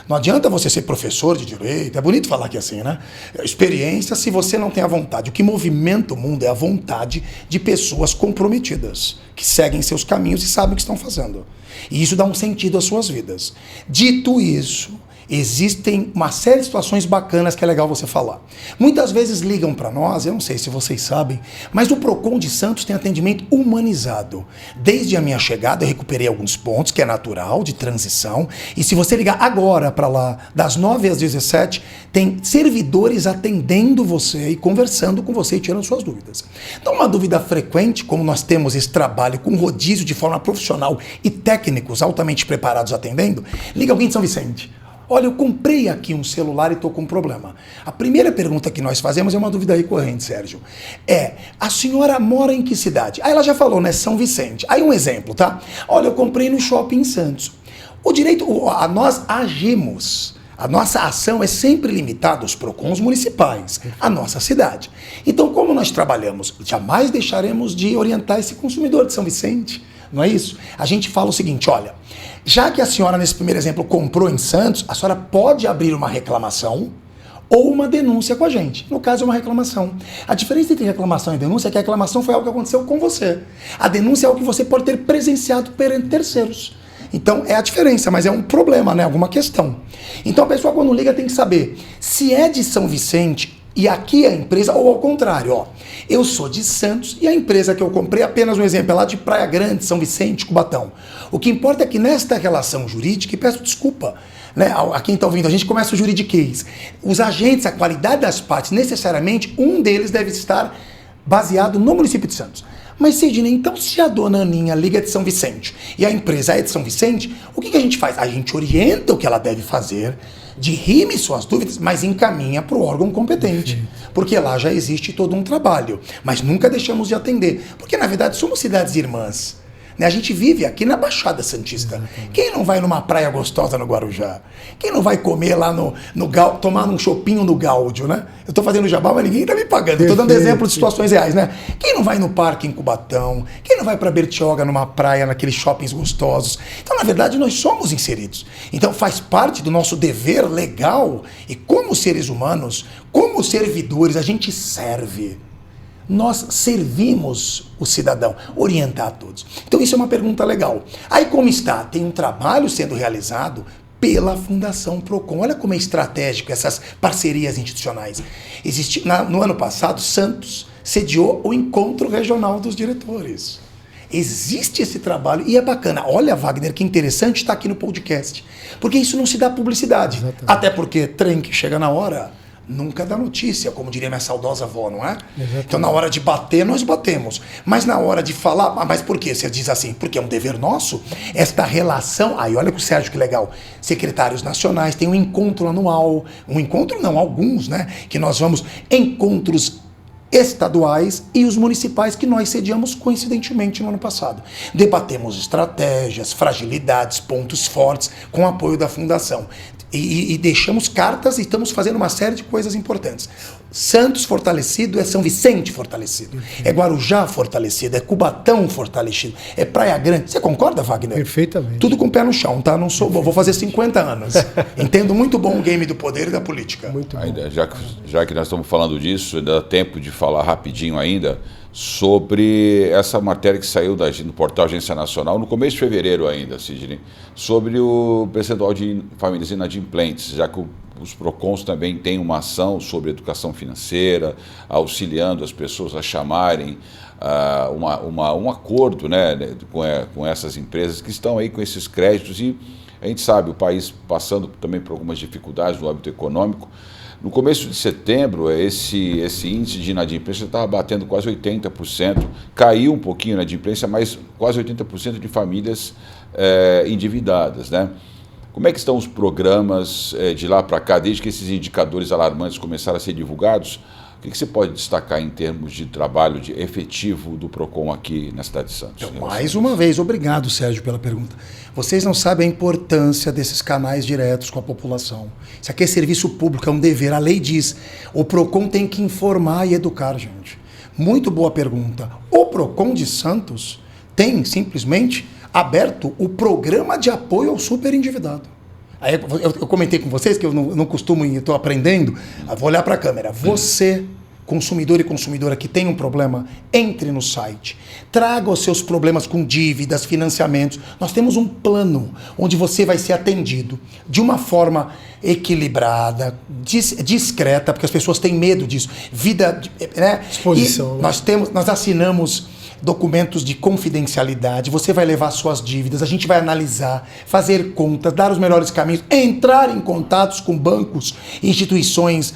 Não adianta você ser professor de direito, é bonito falar que assim, né? Experiência se você não tem a vontade. O que movimenta o mundo é a vontade de pessoas comprometidas, que seguem seus caminhos e sabem o que estão fazendo. E isso dá um sentido às suas vidas. Dito isso, existem uma série de situações bacanas que é legal você falar. Muitas vezes ligam para nós, eu não sei se vocês sabem, mas o PROCON de Santos tem atendimento humanizado. Desde a minha chegada eu recuperei alguns pontos, que é natural, de transição, e se você ligar agora para lá, das 9 às 17, tem servidores atendendo você e conversando com você e tirando suas dúvidas. Então uma dúvida frequente, como nós temos esse trabalho com rodízio de forma profissional e técnicos altamente preparados atendendo, liga alguém de São Vicente. Olha, eu comprei aqui um celular e estou com um problema. A primeira pergunta que nós fazemos é uma dúvida recorrente, Sérgio. A senhora mora em que cidade? Aí ela já falou, né? São Vicente. Aí um exemplo, tá? Olha, eu comprei no shopping em Santos. Nós agimos. A nossa ação é sempre limitada aos PROCONs municipais, à nossa cidade. Então, como nós trabalhamos, jamais deixaremos de orientar esse consumidor de São Vicente. Não é isso? A gente fala o seguinte, olha, já que a senhora, nesse primeiro exemplo, comprou em Santos, a senhora pode abrir uma reclamação ou uma denúncia com a gente. No caso, é uma reclamação. A diferença entre reclamação e denúncia é que a reclamação foi algo que aconteceu com você. A denúncia é algo que você pode ter presenciado perante terceiros. Então, é a diferença, mas é um problema, né? Alguma questão. Então, a pessoa, quando liga, tem que saber se é de São Vicente e aqui a empresa, ou ao contrário, ó. Eu sou de Santos e a empresa que eu comprei, apenas um exemplo, é lá de Praia Grande, São Vicente, Cubatão. O que importa é que nesta relação jurídica, e peço desculpa, né, a quem está ouvindo, a gente começa o juridiquês. Os agentes, a qualidade das partes, necessariamente, um deles deve estar baseado no município de Santos. Mas, Sidney, então se a dona Aninha liga de São Vicente e a empresa é de São Vicente, o que a gente faz? A gente orienta o que ela deve fazer, dirime suas dúvidas, mas encaminha para o órgão competente. Porque lá já existe todo um trabalho. Mas nunca deixamos de atender. Porque, na verdade, somos cidades irmãs. Né? A gente vive aqui na Baixada Santista. Exatamente. Quem não vai numa praia gostosa no Guarujá? Quem não vai comer lá tomar um chopinho no Gáudio, né? Eu tô fazendo jabá, mas ninguém tá me pagando. Eu tô dando exemplo de situações reais, né? Quem não vai no parque em Cubatão? Quem não vai para Bertioga, numa praia, naqueles shoppings gostosos? Então, na verdade, nós somos inseridos. Então, faz parte do nosso dever legal e como seres humanos, como servidores, a gente serve. Nós servimos o cidadão, orientar a todos. Então isso é uma pergunta legal. Aí como está? Tem um trabalho sendo realizado pela Fundação PROCON. Olha como é estratégico essas parcerias institucionais. No ano passado, Santos sediou o Encontro Regional dos Diretores. Existe esse trabalho e é bacana. Olha, Wagner, que interessante estar aqui no podcast. Porque isso não se dá publicidade. Exatamente. Até porque trem que chega na hora nunca dá notícia, como diria minha saudosa avó, não é? Exatamente. Então, na hora de bater, nós batemos. Mas na hora de falar, mas por quê? Você diz assim, porque é um dever nosso. Esta relação, aí olha com o Sérgio que legal, secretários nacionais, tem um encontro anual, um encontro não, alguns, né? Que nós vamos, encontros estaduais e os municipais que nós sediamos coincidentemente no ano passado. Debatemos estratégias, fragilidades, pontos fortes com apoio da Fundação. E deixamos cartas e estamos fazendo uma série de coisas importantes. Santos fortalecido é São Vicente fortalecido. É Guarujá fortalecido, é Cubatão fortalecido, é Praia Grande. Você concorda, Wagner? Perfeitamente. Tudo com o pé no chão, tá? Não sou, vou fazer 50 anos. Entendo muito bom o game do poder e da política. Muito bom. Ainda, já que nós estamos falando disso, dá tempo de falar rapidinho ainda sobre essa matéria que saiu do portal Agência Nacional no começo de fevereiro ainda, Sidney, sobre o percentual de famílias inadimplentes, já que os PROCONs também têm uma ação sobre educação financeira, auxiliando as pessoas a chamarem um acordo, né, com essas empresas que estão aí com esses créditos. E a gente sabe, o país passando também por algumas dificuldades no âmbito econômico. No começo de setembro, esse índice de inadimplência estava batendo quase 80%, caiu um pouquinho a inadimplência, mas quase 80% de famílias endividadas, né? Como é que estão os programas de lá para cá, desde que esses indicadores alarmantes começaram a ser divulgados? O que você pode destacar em termos de trabalho efetivo do PROCON aqui na cidade de Santos? Mais uma vez, obrigado, Sérgio, pela pergunta. Vocês não sabem a importância desses canais diretos com a população. Isso aqui é serviço público, é um dever. A lei diz, o PROCON tem que informar e educar, gente. Muito boa pergunta. O PROCON de Santos tem, simplesmente, aberto o programa de apoio ao superendividado. Aí eu comentei com vocês que eu não costumo, estou aprendendo, vou olhar para a câmera. Você, consumidor e consumidora que tem um problema, entre no site. Traga os seus problemas com dívidas, financiamentos. Nós temos um plano onde você vai ser atendido de uma forma equilibrada, discreta, porque as pessoas têm medo disso. Vida, né? Exposição. E nós assinamos documentos de confidencialidade, você vai levar suas dívidas, a gente vai analisar, fazer contas, dar os melhores caminhos, entrar em contatos com bancos, instituições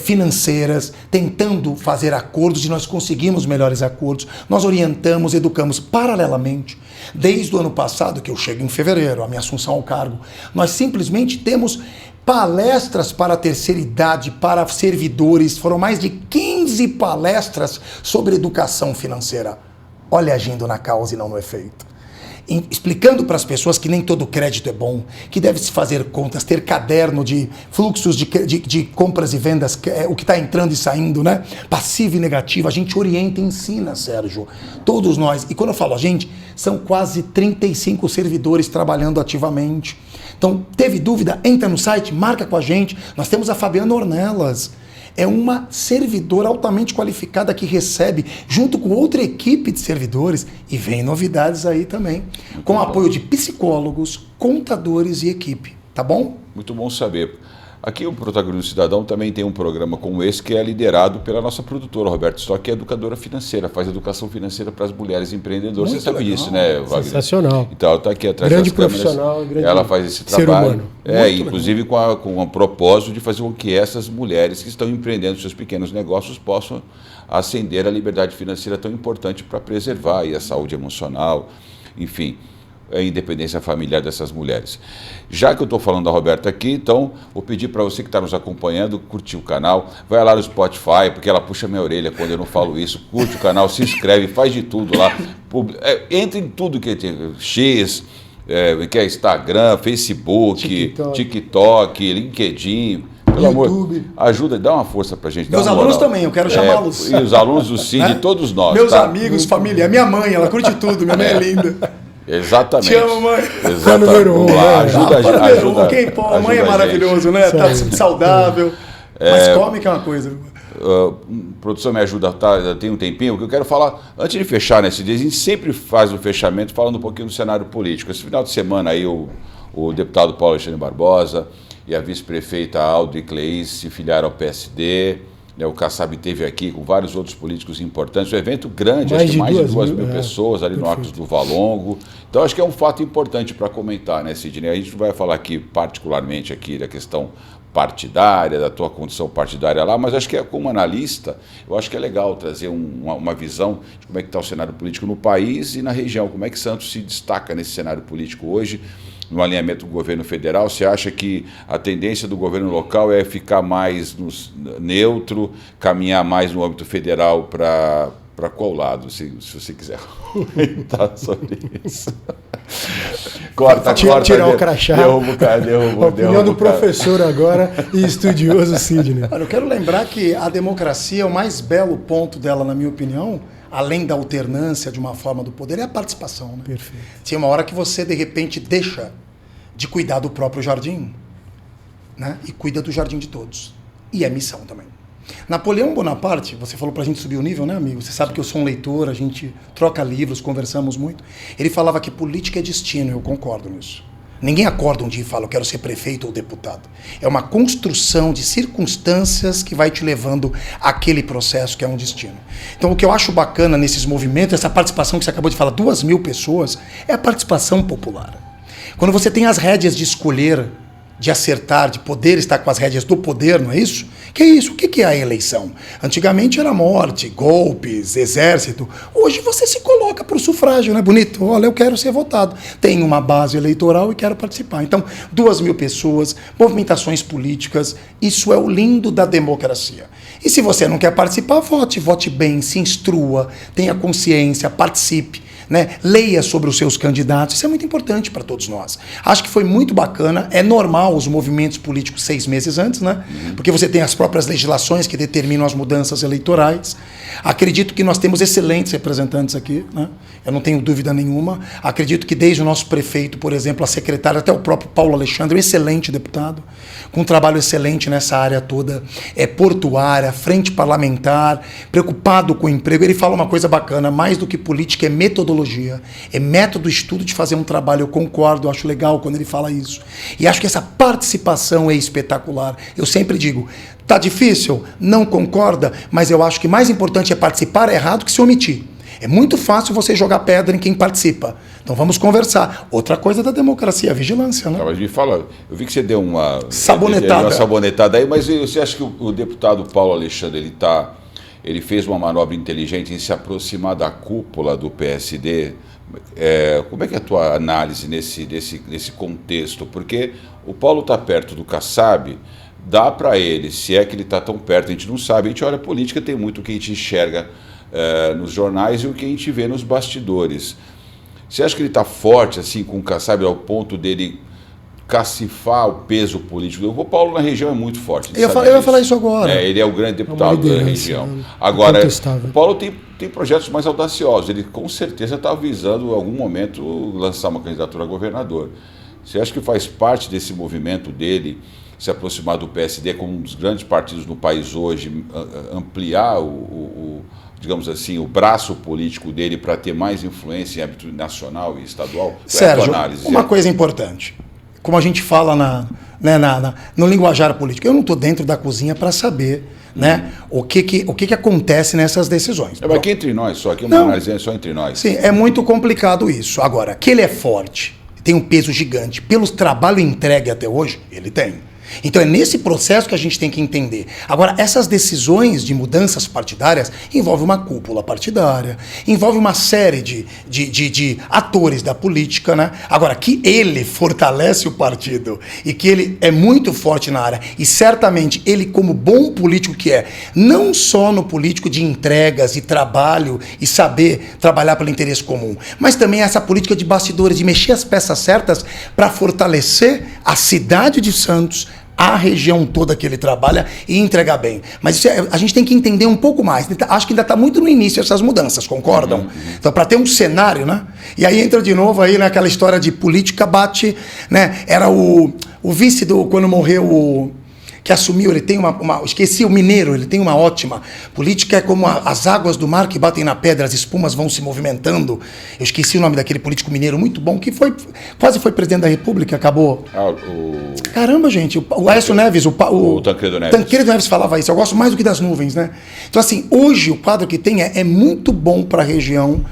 financeiras, tentando fazer acordos, e nós conseguimos melhores acordos. Nós orientamos, educamos paralelamente. Desde o ano passado, que eu chego em fevereiro, a minha assunção ao cargo, nós simplesmente temos palestras para a terceira idade, para servidores. Foram mais de 15 palestras sobre educação financeira. Olha, agindo na causa e não no efeito. Explicando para as pessoas que nem todo crédito é bom, que deve-se fazer contas, ter caderno de fluxos de compras e vendas, o que está entrando e saindo, né? Passivo e negativo. A gente orienta e ensina, Sérgio. Todos nós. E quando eu falo a gente, são quase 35 servidores trabalhando ativamente. Então, teve dúvida? Entra no site, marca com a gente. Nós temos a Fabiana Ornelas. É uma servidora altamente qualificada que recebe, junto com outra equipe de servidores, e vem novidades aí também, com apoio de psicólogos, contadores e equipe. Tá bom? Muito bom saber. Aqui o Protagonismo Cidadão também tem um programa como esse que é liderado pela nossa produtora, Roberta Stock, que é educadora financeira, faz educação financeira para as mulheres empreendedoras. Você sabe disso, né, Wagner? Sensacional. Então, ela está aqui atrás grande das câmeras. Profissional, grande ela faz esse ser trabalho. humano. Inclusive com o propósito de fazer com que essas mulheres que estão empreendendo seus pequenos negócios possam ascender a liberdade financeira tão importante para preservar aí a saúde emocional, enfim, a independência familiar dessas mulheres. Já que eu estou falando da Roberta aqui, então vou pedir para você que está nos acompanhando, curtir o canal, vai lá no Spotify, porque ela puxa minha orelha quando eu não falo isso, curte o canal, se inscreve, faz de tudo lá, entra em tudo que tem, X, que é Instagram, Facebook, TikTok, LinkedIn, pelo YouTube. Amor, ajuda, dá uma força pra gente. Meus alunos também, eu quero chamá-los. E os alunos do CID, todos nós. Meus tá? amigos, família, minha mãe, ela curte tudo, minha mãe é linda. Exatamente. Te amo, mãe. Fã número 1. Ajuda. Quem pô, a mãe é maravilhoso, né? Tá saudável. Mas come que é uma coisa. Produção, me ajuda, tá? Tem um tempinho, o que eu quero falar, antes de fechar nesse dia, a gente sempre faz o fechamento falando um pouquinho do cenário político. Esse final de semana aí o deputado Paulo Alexandre Barbosa e a vice-prefeita Aldo Cleis se filiaram ao PSD. O Kassab esteve aqui com vários outros políticos importantes, um evento grande, acho que mais de 2 mil pessoas ali no Arcos do Valongo. Então acho que é um fato importante para comentar, né, Sidney? A gente vai falar aqui particularmente aqui da questão partidária, da tua condição partidária lá, mas acho que como analista, eu acho que é legal trazer uma visão de como é que está o cenário político no país e na região, como é que Santos se destaca nesse cenário político hoje, no alinhamento do governo federal. Você acha que a tendência do governo local é ficar mais neutro, caminhar mais no âmbito federal para para qual lado, se você quiser comentar sobre isso. Corta. Tirar o crachá. Derrubo. A opinião do professor agora e estudioso Sidney. Olha, eu quero lembrar que a democracia, o mais belo ponto dela, na minha opinião, além da alternância de uma forma do poder, é a participação. Né? Perfeito. Tem uma hora que você, de repente, deixa de cuidar do próprio jardim, né? E cuida do jardim de todos. E é missão também. Napoleão Bonaparte, você falou pra gente subir o nível, né, amigo? Você sabe que eu sou um leitor, a gente troca livros, conversamos muito. Ele falava que política é destino, eu concordo nisso. Ninguém acorda um dia e fala, eu quero ser prefeito ou deputado. É uma construção de circunstâncias que vai te levando àquele processo que é um destino. Então, o que eu acho bacana nesses movimentos, essa participação que você acabou de falar, 2.000 pessoas, é a participação popular. Quando você tem as rédeas de escolher, de acertar, de poder estar com as rédeas do poder, não é isso? Que é isso? O que é a eleição? Antigamente era morte, golpes, exército. Hoje você se coloca para o sufrágio, não é bonito? Olha, eu quero ser votado. Tenho uma base eleitoral e quero participar. Então, 2.000 pessoas, movimentações políticas, isso é o lindo da democracia. E se você não quer participar, vote bem, se instrua, tenha consciência, participe. Né? Leia sobre os seus candidatos, isso é muito importante para todos nós. Acho que foi muito bacana, é normal os movimentos políticos 6 meses antes, né? Porque você tem as próprias legislações que determinam as mudanças eleitorais. Acredito que nós temos excelentes representantes aqui, né? Eu não tenho dúvida nenhuma. Acredito que desde o nosso prefeito, por exemplo, a secretária, até o próprio Paulo Alexandre, um excelente deputado, com um trabalho excelente nessa área toda, portuária, frente parlamentar, preocupado com o emprego. Ele fala uma coisa bacana, mais do que política é metodologia, é método, estudo de fazer um trabalho. Eu concordo, eu acho legal quando ele fala isso. E acho que essa participação é espetacular. Eu sempre digo, tá difícil? Não concorda? Mas eu acho que mais importante é participar errado que se omitir. É muito fácil você jogar pedra em quem participa. Então vamos conversar. Outra coisa da democracia, a vigilância, né? Mas me fala, eu vi que você deu uma sabonetada aí, mas você acha que o deputado Paulo Alexandre, ele fez uma manobra inteligente em se aproximar da cúpula do PSD? Como é que é a tua análise nesse contexto? Porque o Paulo está perto do Kassab, dá para ele, se é que ele está tão perto, a gente não sabe, a gente olha a política, tem muito o que a gente enxerga nos jornais e o que a gente vê nos bastidores. Você acha que ele está forte assim com o Kassab ao ponto dele cacifar o peso político? O Paulo na região é muito forte. Eu ia falar isso agora. Ele é o grande deputado da região. Agora, o Paulo tem projetos mais audaciosos. Ele com certeza está visando em algum momento lançar uma candidatura a governador. Você acha que faz parte desse movimento dele se aproximar do PSD como um dos grandes partidos no país hoje, ampliar digamos assim, o braço político dele para ter mais influência em âmbito nacional e estadual? Sérgio, uma coisa importante. Como a gente fala no linguajar político, eu não estou dentro da cozinha para saber né, o que acontece nessas decisões. Mas aqui entre nós, só aqui uma análise só entre nós. Sim, é muito complicado isso. Agora, que ele é forte, tem um peso gigante, pelo trabalho entregue até hoje, ele tem. Então é nesse processo que a gente tem que entender. Agora, essas decisões de mudanças partidárias envolvem uma cúpula partidária, envolve uma série de atores da política, né? Agora, que ele fortalece o partido e que ele é muito forte na área, e certamente ele, como bom político que é, não só no político de entregas e trabalho e saber trabalhar pelo interesse comum, mas também essa política de bastidores, de mexer as peças certas para fortalecer a cidade de Santos, a região toda que ele trabalha e entregar bem. Mas isso a gente tem que entender um pouco mais. Acho que ainda está muito no início essas mudanças, concordam? Então, para ter um cenário, né? E aí entra de novo aí naquela história de política bate, né? Era o vice quando morreu que assumiu, ele tem esqueci, o Mineiro, ele tem uma ótima política, é como as águas do mar que batem na pedra, as espumas vão se movimentando. Eu esqueci o nome daquele político mineiro muito bom, que quase foi presidente da República, acabou. Caramba, gente, o Aécio Neves, o Tancredo Neves. Tancredo Neves falava isso, eu gosto mais do que das nuvens, né? Então, assim, hoje o quadro que tem é muito bom para a região,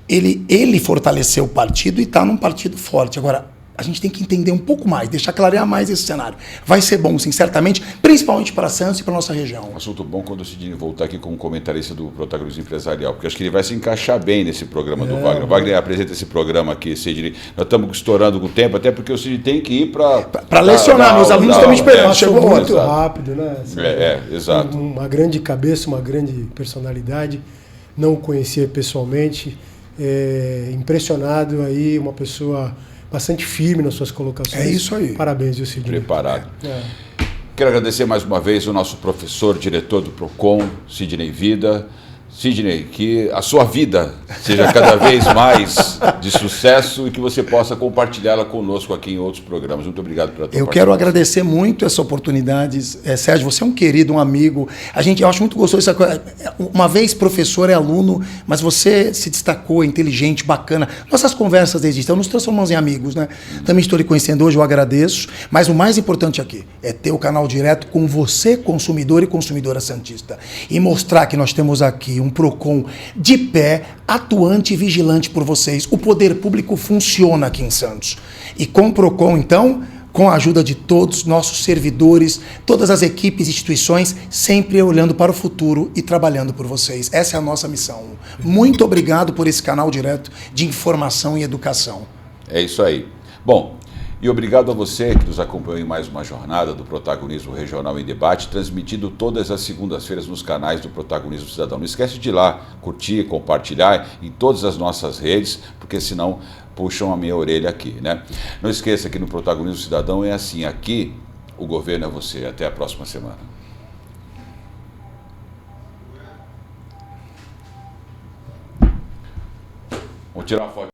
ele fortaleceu o partido e está num partido forte. Agora, a gente tem que entender um pouco mais, deixar clarear mais esse cenário. Vai ser bom, sim, certamente, principalmente para Santos e para a nossa região. Um assunto bom quando o Sidney voltar aqui como comentarista do Protagonismo Empresarial, porque acho que ele vai se encaixar bem nesse programa do Wagner. O Wagner apresenta esse programa aqui, Sidney. Nós estamos estourando com o tempo, até porque o Sidney tem que ir para lecionar, meus alunos estão me esperando. Chegou muito rápido, né? Exato. Uma grande cabeça, uma grande personalidade. não o conhecia pessoalmente, impressionado aí, uma pessoa bastante firme nas suas colocações. É isso aí. Parabéns, viu, Sidney? Preparado. Quero agradecer mais uma vez o nosso professor, diretor do PROCON, Sidney Vida. Sidney, que a sua vida seja cada vez mais de sucesso e que você possa compartilhá-la conosco aqui em outros programas. Muito obrigado pela tua participação. Eu quero agradecer muito essa oportunidade. Sérgio, você é um querido, um amigo. Eu acho muito gostoso essa coisa. Uma vez professor é aluno, mas você se destacou, inteligente, bacana. Nossas conversas desde então nos transformamos em amigos, né? Também estou lhe conhecendo hoje, eu agradeço. Mas o mais importante aqui é ter o canal direto com você, consumidor e consumidora santista. E mostrar que nós temos aqui um PROCON de pé, atuante e vigilante por vocês. O poder público funciona aqui em Santos. E com o PROCON, então, com a ajuda de todos nossos servidores, todas as equipes e instituições, sempre olhando para o futuro e trabalhando por vocês. Essa é a nossa missão. Muito obrigado por esse canal direto de informação e educação. É isso aí. Bom, e obrigado a você que nos acompanhou em mais uma jornada do Protagonismo Regional em Debate, transmitido todas as segundas-feiras nos canais do Protagonismo Cidadão. Não esquece de ir lá, curtir, compartilhar em todas as nossas redes, porque senão puxam a minha orelha aqui, né? Não esqueça que no Protagonismo Cidadão é assim, aqui o governo é você. Até a próxima semana. Vamos tirar uma foto.